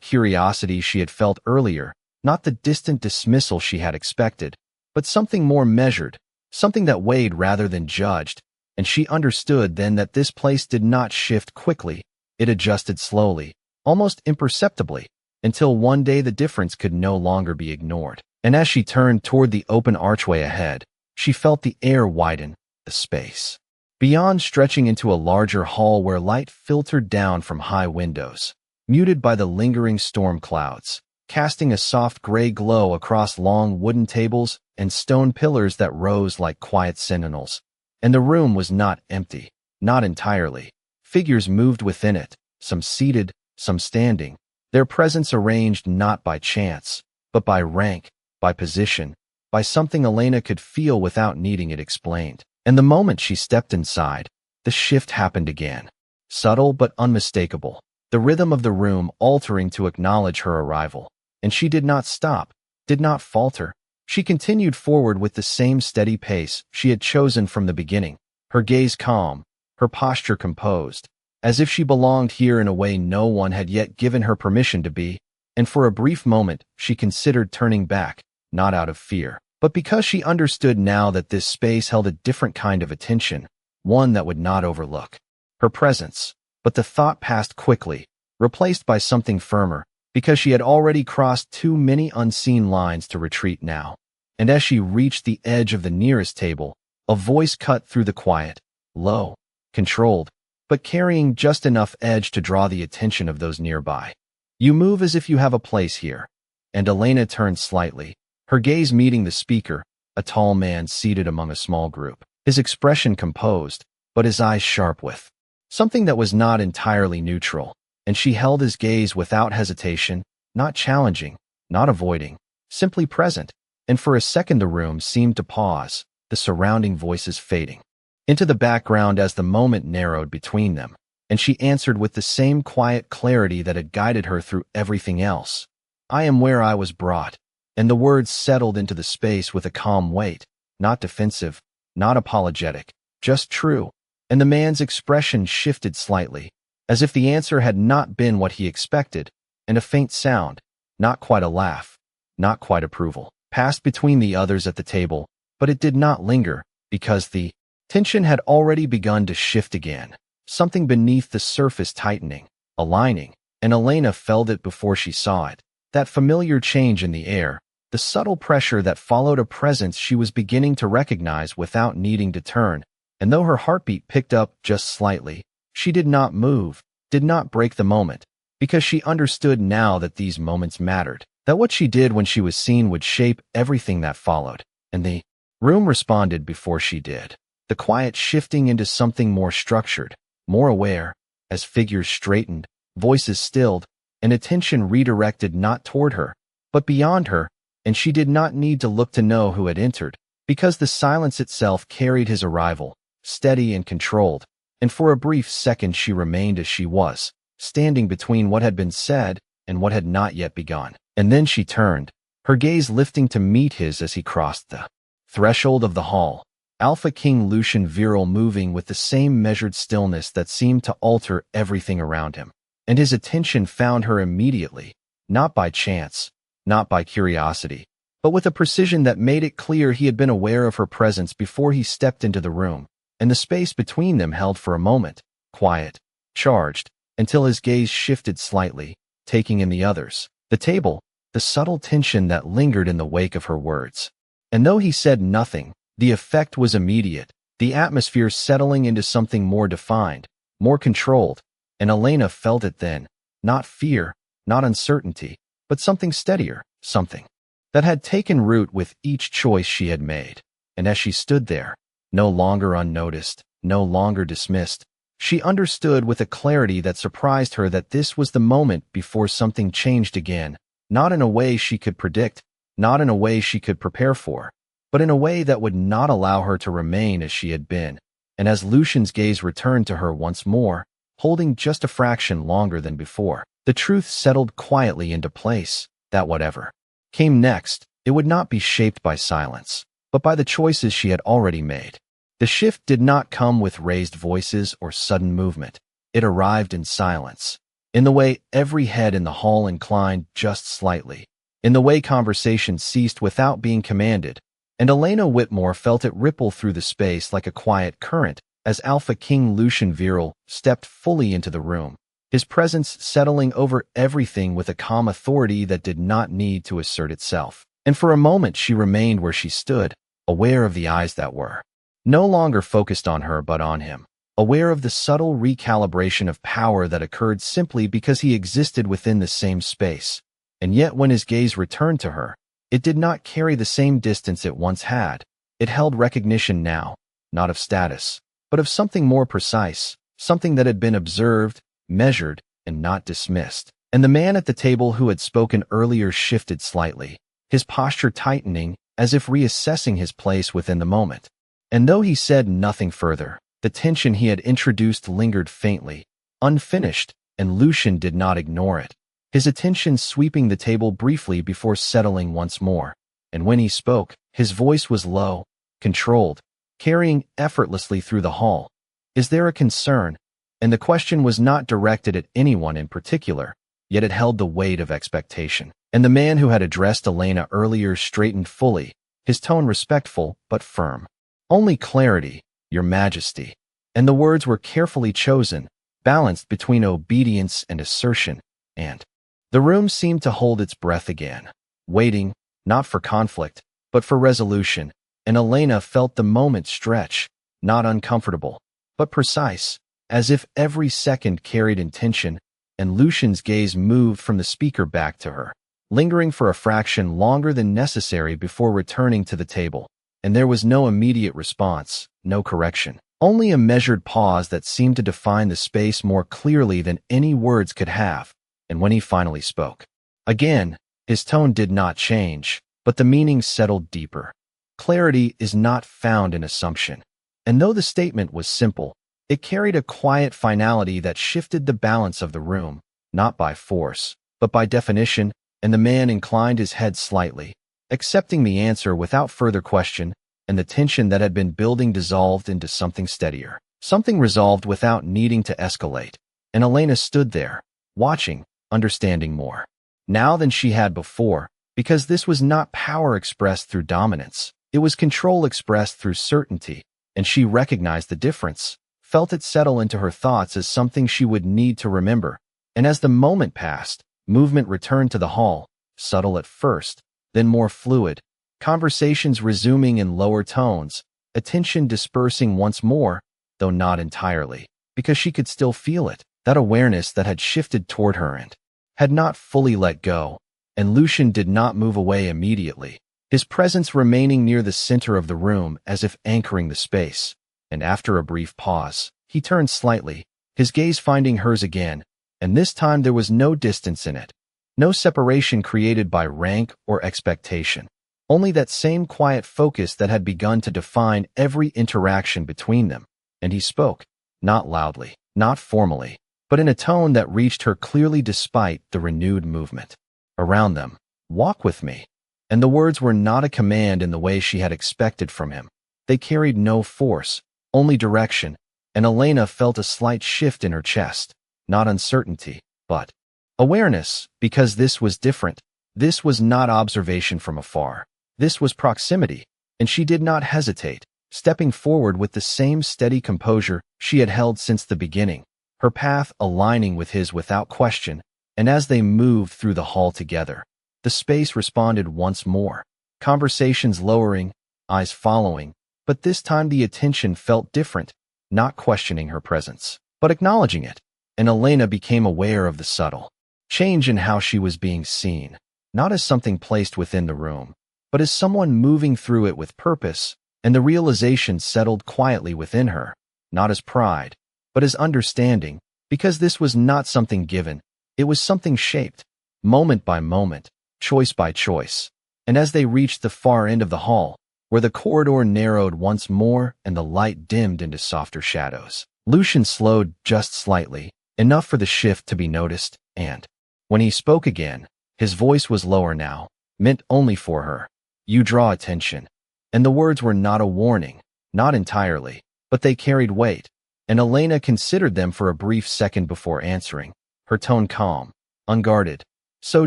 curiosity she had felt earlier, not the distant dismissal she had expected, but something more measured, something that weighed rather than judged. And she understood then that this place did not shift quickly. It adjusted slowly, almost imperceptibly, until one day the difference could no longer be ignored. And as she turned toward the open archway ahead, she felt the air widen, the space beyond stretching into a larger hall where light filtered down from high windows, muted by the lingering storm clouds, casting a soft gray glow across long wooden tables and stone pillars that rose like quiet sentinels. And the room was not empty, not entirely. Figures moved within it, some seated, some standing, their presence arranged not by chance, but by rank, by position, by something Elena could feel without needing it explained. And the moment she stepped inside, the shift happened again, subtle but unmistakable, the rhythm of the room altering to acknowledge her arrival. And she did not stop, did not falter. She continued forward with the same steady pace she had chosen from the beginning, her gaze calm, her posture composed, as if she belonged here in a way no one had yet given her permission to be. And for a brief moment, she considered turning back, not out of fear, but because she understood now that this space held a different kind of attention, one that would not overlook her presence. But the thought passed quickly, replaced by something firmer, because she had already crossed too many unseen lines to retreat now. And as she reached the edge of the nearest table, a voice cut through the quiet, low, controlled, but carrying just enough edge to draw the attention of those nearby. "You move as if you have a place here." And Elena turned slightly, her gaze meeting the speaker, a tall man seated among a small group, his expression composed, but his eyes sharp with something that was not entirely neutral. And she held his gaze without hesitation, not challenging, not avoiding, simply present. And for a second the room seemed to pause, the surrounding voices fading into the background as the moment narrowed between them. And she answered with the same quiet clarity that had guided her through everything else. "I am where I was brought." And the words settled into the space with a calm weight, not defensive, not apologetic, just true. And the man's expression shifted slightly, as if the answer had not been what he expected, and a faint sound, not quite a laugh, not quite approval, passed between the others at the table. But it did not linger, because the tension had already begun to shift again, something beneath the surface tightening, aligning, and Elena felt it before she saw it, that familiar change in the air, the subtle pressure that followed a presence she was beginning to recognize without needing to turn. And though her heartbeat picked up just slightly, she did not move, did not break the moment, because she understood now that these moments mattered, that what she did when she was seen would shape everything that followed. And the room responded before she did, the quiet shifting into something more structured, more aware, as figures straightened, voices stilled, and attention redirected not toward her, but beyond her, and she did not need to look to know who had entered, because the silence itself carried his arrival, steady and controlled, and for a brief second she remained as she was, standing between what had been said and what had not yet begun. And then she turned, her gaze lifting to meet his as he crossed the threshold of the hall, Alpha King Lucian Viral moving with the same measured stillness that seemed to alter everything around him. And his attention found her immediately, not by chance, not by curiosity, but with a precision that made it clear he had been aware of her presence before he stepped into the room, and the space between them held for a moment, quiet, charged, until his gaze shifted slightly, taking in the others, the table, the subtle tension that lingered in the wake of her words. And though he said nothing, the effect was immediate, the atmosphere settling into something more defined, more controlled, and Elena felt it then, not fear, not uncertainty, but something steadier, something that had taken root with each choice she had made. And as she stood there, no longer unnoticed, no longer dismissed, she understood with a clarity that surprised her that this was the moment before something changed again, not in a way she could predict, not in a way she could prepare for, but in a way that would not allow her to remain as she had been. And as Lucian's gaze returned to her once more, holding just a fraction longer than before, the truth settled quietly into place, that whatever came next, it would not be shaped by silence, but by the choices she had already made. The shift did not come with raised voices or sudden movement. It arrived in silence, in the way every head in the hall inclined just slightly, in the way conversation ceased without being commanded, and Elena Whitmore felt it ripple through the space like a quiet current as Alpha King Lucian Viral stepped fully into the room, his presence settling over everything with a calm authority that did not need to assert itself. And for a moment she remained where she stood, aware of the eyes that were no longer focused on her but on him, aware of the subtle recalibration of power that occurred simply because he existed within the same space. And yet when his gaze returned to her, it did not carry the same distance it once had. It held recognition now, not of status, but of something more precise, something that had been observed, measured, and not dismissed. And the man at the table who had spoken earlier shifted slightly, his posture tightening as if reassessing his place within the moment. And though he said nothing further, the tension he had introduced lingered faintly, unfinished, and Lucian did not ignore it, his attention sweeping the table briefly before settling once more. And when he spoke, his voice was low, controlled, carrying effortlessly through the hall. "Is there a concern?" And the question was not directed at anyone in particular, yet it held the weight of expectation. And the man who had addressed Elena earlier straightened fully, his tone respectful but firm. "Only clarity, Your Majesty." And the words were carefully chosen, balanced between obedience and assertion, and the room seemed to hold its breath again, waiting, not for conflict, but for resolution, and Elena felt the moment stretch, not uncomfortable, but precise, as if every second carried intention, and Lucian's gaze moved from the speaker back to her, lingering for a fraction longer than necessary before returning to the table. And there was no immediate response, no correction, only a measured pause that seemed to define the space more clearly than any words could have. And when he finally spoke again, his tone did not change, but the meaning settled deeper. Clarity is not found in assumption. And though the statement was simple, it carried a quiet finality that shifted the balance of the room, not by force, but by definition, and the man inclined his head slightly, accepting the answer without further question, and the tension that had been building dissolved into something steadier, something resolved without needing to escalate. And Elena stood there, watching, understanding more now than she had before, because this was not power expressed through dominance, it was control expressed through certainty, and she recognized the difference, felt it settle into her thoughts as something she would need to remember. And as the moment passed, movement returned to the hall, subtle at first, then more fluid, conversations resuming in lower tones, attention dispersing once more, though not entirely, because she could still feel it, that awareness that had shifted toward her and had not fully let go. And Lucian did not move away immediately, his presence remaining near the center of the room as if anchoring the space. And after a brief pause, he turned slightly, his gaze finding hers again, and this time there was no distance in it, no separation created by rank or expectation, only that same quiet focus that had begun to define every interaction between them. And he spoke, not loudly, not formally, but in a tone that reached her clearly despite the renewed movement around them. "Walk with me." And the words were not a command in the way she had expected from him. They carried no force, only direction, and Elena felt a slight shift in her chest, not uncertainty, but awareness, because this was different. This was not observation from afar. This was proximity, and she did not hesitate, stepping forward with the same steady composure she had held since the beginning, her path aligning with his without question. And as they moved through the hall together, the space responded once more, conversations lowering, eyes following, but this time the attention felt different, not questioning her presence, but acknowledging it. And Elena became aware of the subtle change in how she was being seen, not as something placed within the room, but as someone moving through it with purpose. And the realization settled quietly within her, not as pride, but as understanding, because this was not something given, it was something shaped, moment by moment, choice by choice. And as they reached the far end of the hall, where the corridor narrowed once more and the light dimmed into softer shadows, Lucian slowed just slightly, enough for the shift to be noticed, and when he spoke again, his voice was lower now, meant only for her. "You draw attention." And the words were not a warning, not entirely, but they carried weight, and Elena considered them for a brief second before answering, her tone calm, unguarded. "So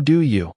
do you."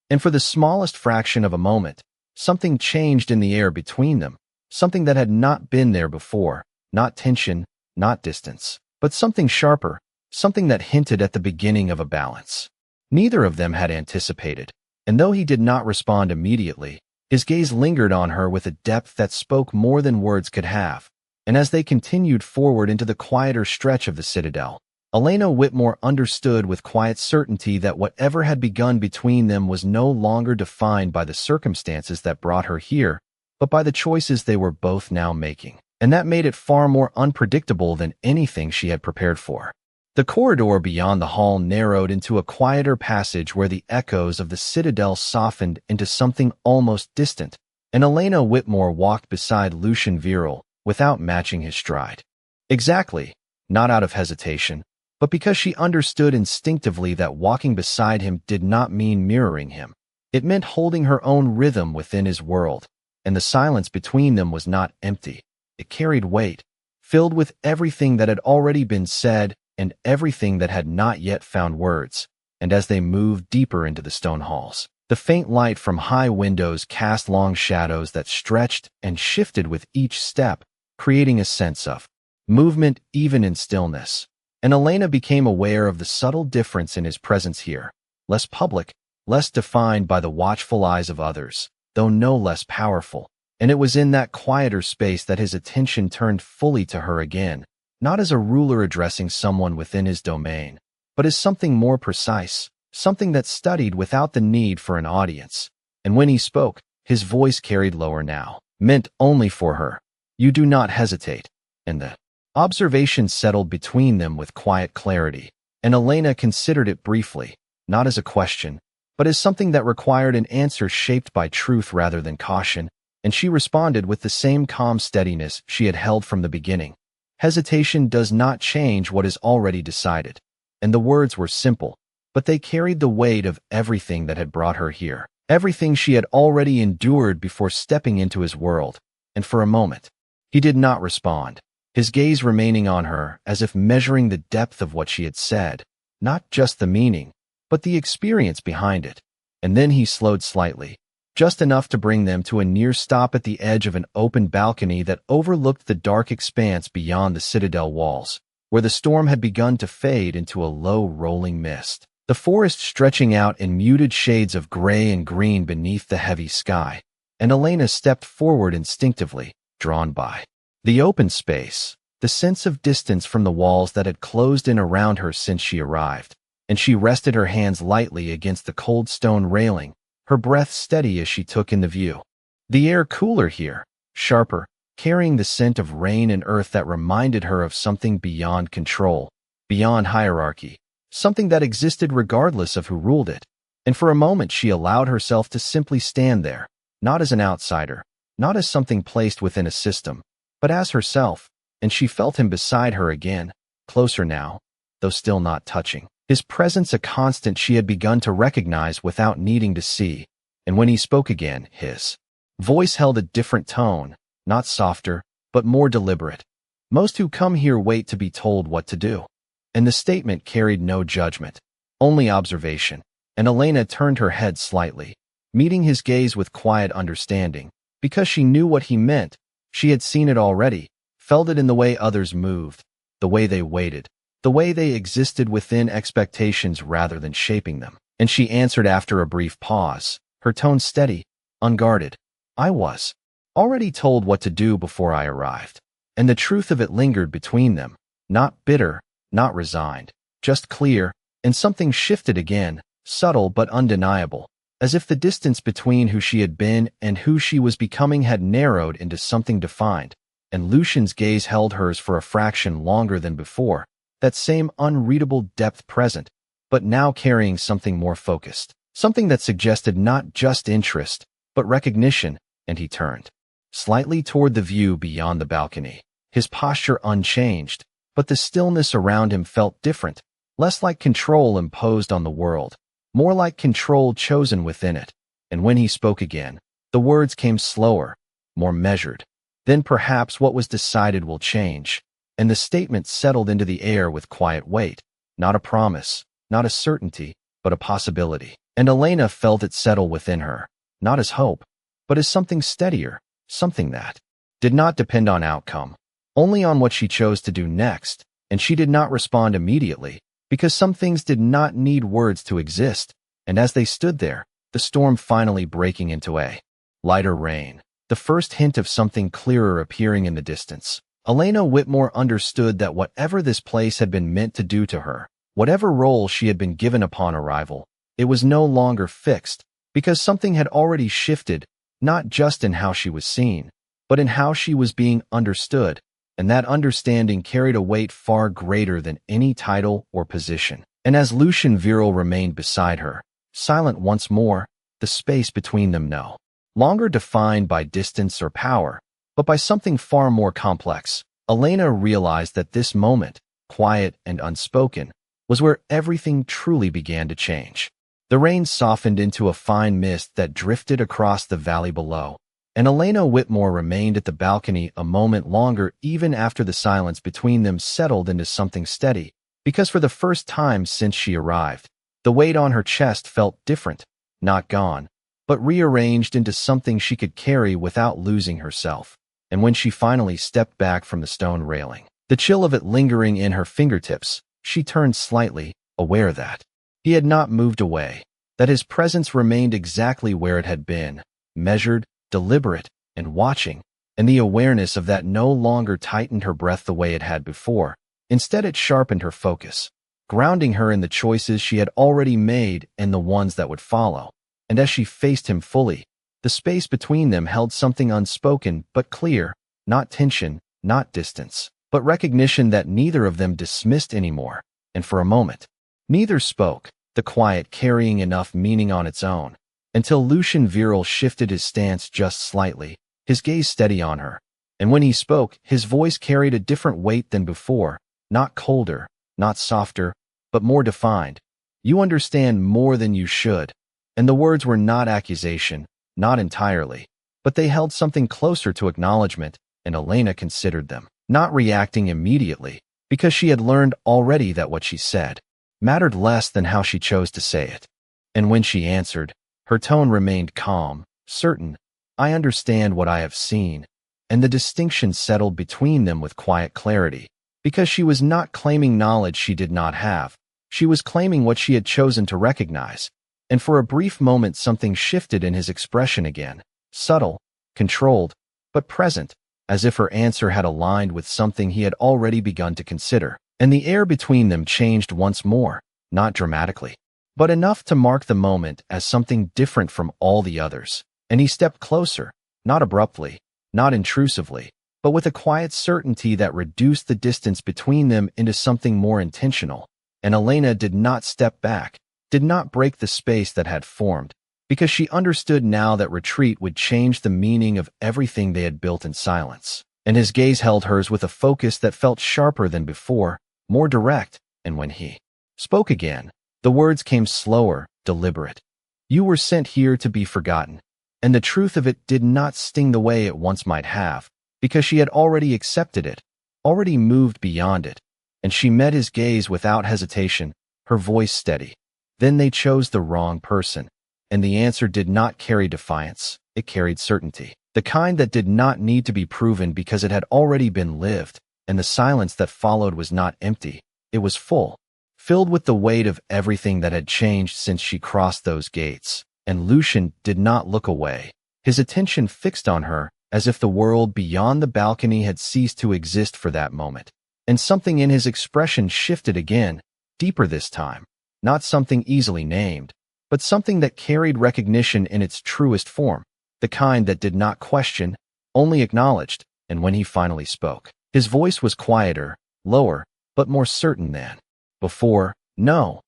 And for the smallest fraction of a moment, something changed in the air between them, something that had not been there before, not tension, not distance, but something sharper, something that hinted at the beginning of a balance. Neither of them had anticipated, and though he did not respond immediately, his gaze lingered on her with a depth that spoke more than words could have. And as they continued forward into the quieter stretch of the citadel, Elena Whitmore understood with quiet certainty that whatever had begun between them was no longer defined by the circumstances that brought her here, but by the choices they were both now making. And that made it far more unpredictable than anything she had prepared for. The corridor beyond the hall narrowed into a quieter passage where the echoes of the citadel softened into something almost distant, and Elena Whitmore walked beside Lucian Viral without matching his stride. Exactly, not out of hesitation, but because she understood instinctively that walking beside him did not mean mirroring him. It meant holding her own rhythm within his world, and the silence between them was not empty. It carried weight, filled with everything that had already been said and everything that had not yet found words. And as they moved deeper into the stone halls, the faint light from high windows cast long shadows that stretched and shifted with each step, creating a sense of movement even in stillness. And Elena became aware of the subtle difference in his presence here, less public, less defined by the watchful eyes of others, though no less powerful. And it was in that quieter space that his attention turned fully to her again, not as a ruler addressing someone within his domain, but as something more precise, something that studied without the need for an audience. And when he spoke, his voice carried lower now, meant only for her. "You do not hesitate." And the observation settled between them with quiet clarity, and Elena considered it briefly, not as a question, but as something that required an answer shaped by truth rather than caution, and she responded with the same calm steadiness she had held from the beginning. "Hesitation does not change what is already decided." And the words were simple, but they carried the weight of everything that had brought her here, everything she had already endured before stepping into his world. And for a moment, he did not respond, his gaze remaining on her as if measuring the depth of what she had said, not just the meaning, but the experience behind it. And then he slowed slightly, just enough to bring them to a near stop at the edge of an open balcony that overlooked the dark expanse beyond the citadel walls, where the storm had begun to fade into a low rolling mist, the forest stretching out in muted shades of gray and green beneath the heavy sky. And Elena stepped forward instinctively, drawn by the open space, the sense of distance from the walls that had closed in around her since she arrived, and she rested her hands lightly against the cold stone railing, her breath steady as she took in the view. The air cooler here, sharper, carrying the scent of rain and earth that reminded her of something beyond control, beyond hierarchy, something that existed regardless of who ruled it. And for a moment she allowed herself to simply stand there, not as an outsider, not as something placed within a system, but as herself, and she felt him beside her again, closer now, though still not touching. His presence a constant she had begun to recognize without needing to see, and when he spoke again, his voice held a different tone, not softer, but more deliberate. Most who come here wait to be told what to do. And the statement carried no judgment, only observation, and Elena turned her head slightly, meeting his gaze with quiet understanding, because she knew what he meant. She had seen it already, felt it in the way others moved, the way they waited, the way they existed within expectations rather than shaping them. And she answered after a brief pause, her tone steady, unguarded. I was already told what to do before I arrived. And the truth of it lingered between them, not bitter, not resigned, just clear, and something shifted again, subtle but undeniable, as if the distance between who she had been and who she was becoming had narrowed into something defined, and Lucian's gaze held hers for a fraction longer than before, that same unreadable depth present, but now carrying something more focused, something that suggested not just interest, but recognition, and he turned slightly toward the view beyond the balcony, his posture unchanged, but the stillness around him felt different, less like control imposed on the world, more like control chosen within it. And when he spoke again, the words came slower, more measured. Then perhaps what was decided will change, and the statement settled into the air with quiet weight, not a promise, not a certainty, but a possibility. And Elena felt it settle within her, not as hope, but as something steadier, something that did not depend on outcome, only on what she chose to do next. And she did not respond immediately, because some things did not need words to exist. And as they stood there, the storm finally breaking into a lighter rain, the first hint of something clearer appearing in the distance, Elena Whitmore understood that whatever this place had been meant to do to her, whatever role she had been given upon arrival, it was no longer fixed, because something had already shifted, not just in how she was seen, but in how she was being understood, and that understanding carried a weight far greater than any title or position. And as Lucian Viral remained beside her, silent once more, the space between them no longer defined by distance or power, but by something far more complex, Elena realized that this moment, quiet and unspoken, was where everything truly began to change. The rain softened into a fine mist that drifted across the valley below, and Elena Whitmore remained at the balcony a moment longer even after the silence between them settled into something steady, because for the first time since she arrived, the weight on her chest felt different, not gone, but rearranged into something she could carry without losing herself. And when she finally stepped back from the stone railing, the chill of it lingering in her fingertips, she turned slightly, aware that he had not moved away, that his presence remained exactly where it had been, measured, deliberate, and watching, and the awareness of that no longer tightened her breath the way it had before. Instead, it sharpened her focus, grounding her in the choices she had already made and the ones that would follow. And as she faced him fully, the space between them held something unspoken but clear, not tension, not distance, but recognition that neither of them dismissed anymore. And for a moment, neither spoke, the quiet carrying enough meaning on its own, until Lucian Viral shifted his stance just slightly, his gaze steady on her. And when he spoke, his voice carried a different weight than before, not colder, not softer, but more defined. You understand more than you should. And the words were not accusation, not entirely, but they held something closer to acknowledgement, and Elena considered them, not reacting immediately, because she had learned already that what she said mattered less than how she chose to say it. And when she answered, her tone remained calm, certain. I understand what I have seen, and the distinction settled between them with quiet clarity, because she was not claiming knowledge she did not have. She was claiming what she had chosen to recognize. And for a brief moment something shifted in his expression again, subtle, controlled, but present, as if her answer had aligned with something he had already begun to consider. And the air between them changed once more, not dramatically, but enough to mark the moment as something different from all the others. And he stepped closer, not abruptly, not intrusively, but with a quiet certainty that reduced the distance between them into something more intentional. and Elena did not step back, did not break the space that had formed, because she understood now that retreat would change the meaning of everything they had built in silence. And his gaze held hers with a focus that felt sharper than before, more direct, and when he spoke again, the words came slower, deliberate. You were sent here to be forgotten, and the truth of it did not sting the way it once might have, because she had already accepted it, already moved beyond it, and she met his gaze without hesitation, her voice steady. Then they chose the wrong person, and the answer did not carry defiance, it carried certainty. The kind that did not need to be proven because it had already been lived, and the silence that followed was not empty, it was full, filled with the weight of everything that had changed since she crossed those gates. And Lucian did not look away, his attention fixed on her, as if the world beyond the balcony had ceased to exist for that moment. And something in his expression shifted again, deeper this time, not something easily named, but something that carried recognition in its truest form. The kind that did not question, only acknowledged, and when he finally spoke, his voice was quieter, lower, but more certain than before. No.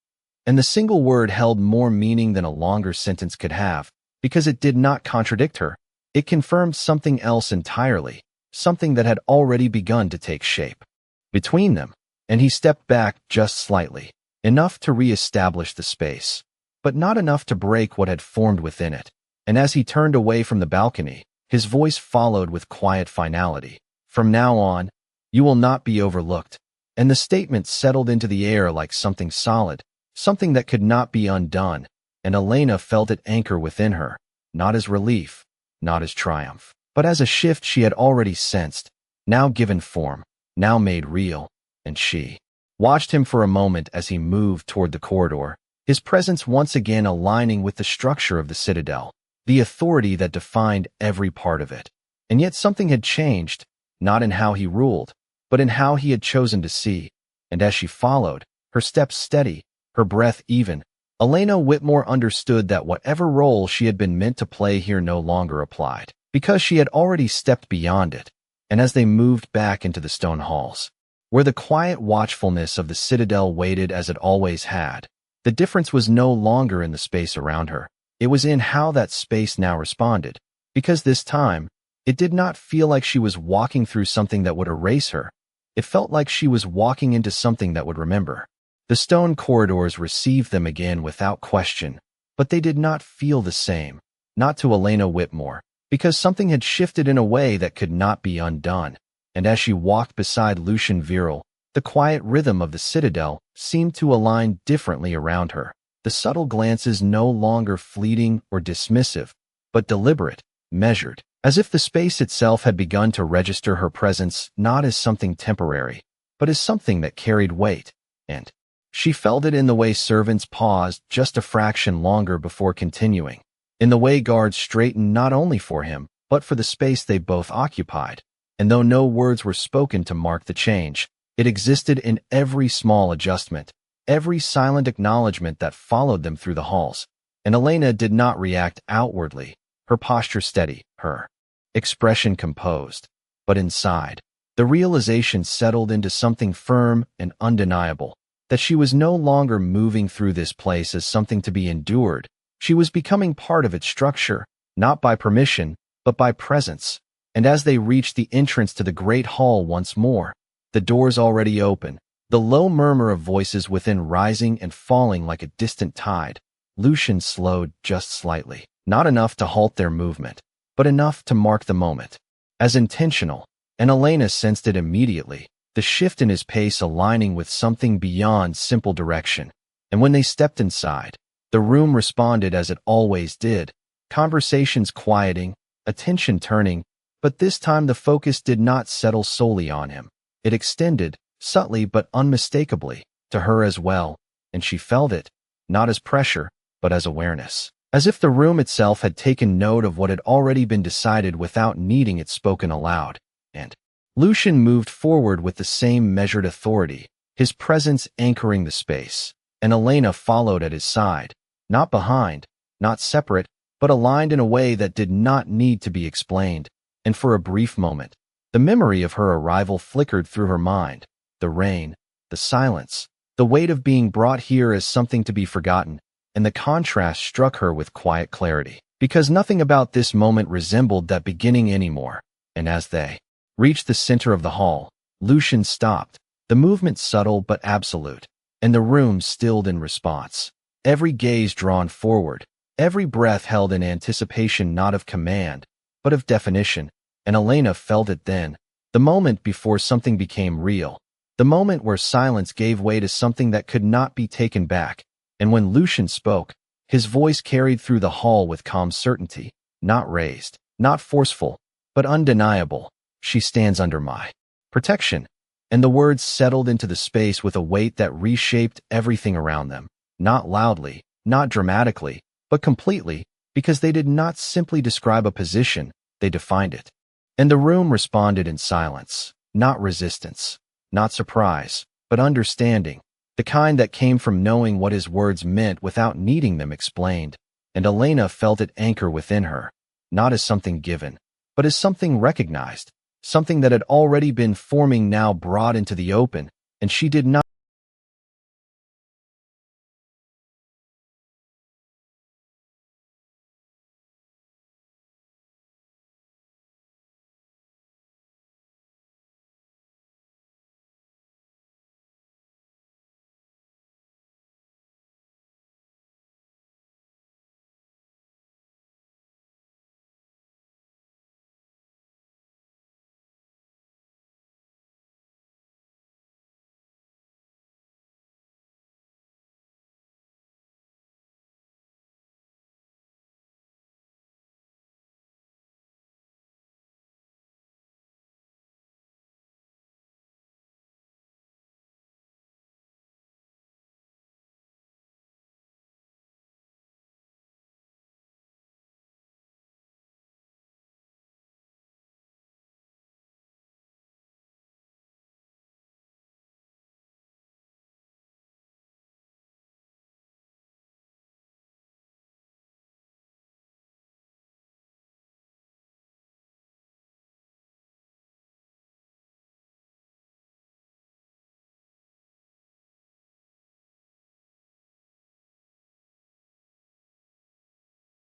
And the single word held more meaning than a longer sentence could have, because it did not contradict her. It confirmed something else entirely, something that had already begun to take shape between them, and he stepped back just slightly, enough to re-establish the space, but not enough to break what had formed within it. And as he turned away from the balcony, his voice followed with quiet finality. From now on, you will not be overlooked. And the statement settled into the air like something solid, something that could not be undone, and Elena felt it anchor within her, not as relief, not as triumph, but as a shift she had already sensed, now given form, now made real. And she watched him for a moment as he moved toward the corridor, his presence once again aligning with the structure of the citadel, the authority that defined every part of it. And yet something had changed, not in how he ruled, but in how he had chosen to see. And as she followed, her steps steady, her breath even, Elena Whitmore understood that whatever role she had been meant to play here no longer applied, because she had already stepped beyond it. And as they moved back into the stone halls, where the quiet watchfulness of the citadel waited as it always had, the difference was no longer in the space around her. It was in how that space now responded, because this time, it did not feel like she was walking through something that would erase her. It felt like she was walking into something that would remember. The stone corridors received them again without question, but they did not feel the same, not to Elena Whitmore, because something had shifted in a way that could not be undone. And as she walked beside Lucian Viral, the quiet rhythm of the citadel seemed to align differently around her. The subtle glances no longer fleeting or dismissive, but deliberate, measured, as if the space itself had begun to register her presence not as something temporary, but as something that carried weight. And she felt it in the way servants paused just a fraction longer before continuing, in the way guards straightened not only for him, but for the space they both occupied. And though no words were spoken to mark the change, it existed in every small adjustment, every silent acknowledgement that followed them through the halls. And Elena did not react outwardly, her posture steady, her expression composed. But inside, the realization settled into something firm and undeniable, that she was no longer moving through this place as something to be endured. She was becoming part of its structure, not by permission, but by presence. And as they reached the entrance to the great hall once more, the doors already open, the low murmur of voices within rising and falling like a distant tide, Lucian slowed just slightly, not enough to halt their movement, but enough to mark the moment as intentional, and Elena sensed it immediately, the shift in his pace aligning with something beyond simple direction. And when they stepped inside, the room responded as it always did, conversations quieting, attention turning, but this time the focus did not settle solely on him. It extended, subtly but unmistakably, to her as well, and she felt it, not as pressure, but as awareness, as if the room itself had taken note of what had already been decided without needing it spoken aloud. And Lucian moved forward with the same measured authority, his presence anchoring the space, and Elena followed at his side, not behind, not separate, but aligned in a way that did not need to be explained. And for a brief moment, the memory of her arrival flickered through her mind. The rain, the silence, The weight of being brought here as something to be forgotten, and the contrast struck her with quiet clarity. Because nothing about this moment resembled that beginning anymore, and as they reached the center of the hall, Lucian stopped, the movement subtle but absolute, and the room stilled in response. Every gaze drawn forward, every breath held in anticipation not of command, but of definition, and Elena felt it then, the moment before something became real, the moment where silence gave way to something that could not be taken back, and when Lucian spoke, his voice carried through the hall with calm certainty, not raised, not forceful, but undeniable. She stands under my protection, and the words settled into the space with a weight that reshaped everything around them, not loudly, not dramatically, but completely, because they did not simply describe a position, they defined it. And the room responded in silence, not resistance, not surprise, but understanding, the kind that came from knowing what his words meant without needing them explained, and Elena felt it anchor within her, not as something given, but as something recognized, something that had already been forming now brought into the open, and she did not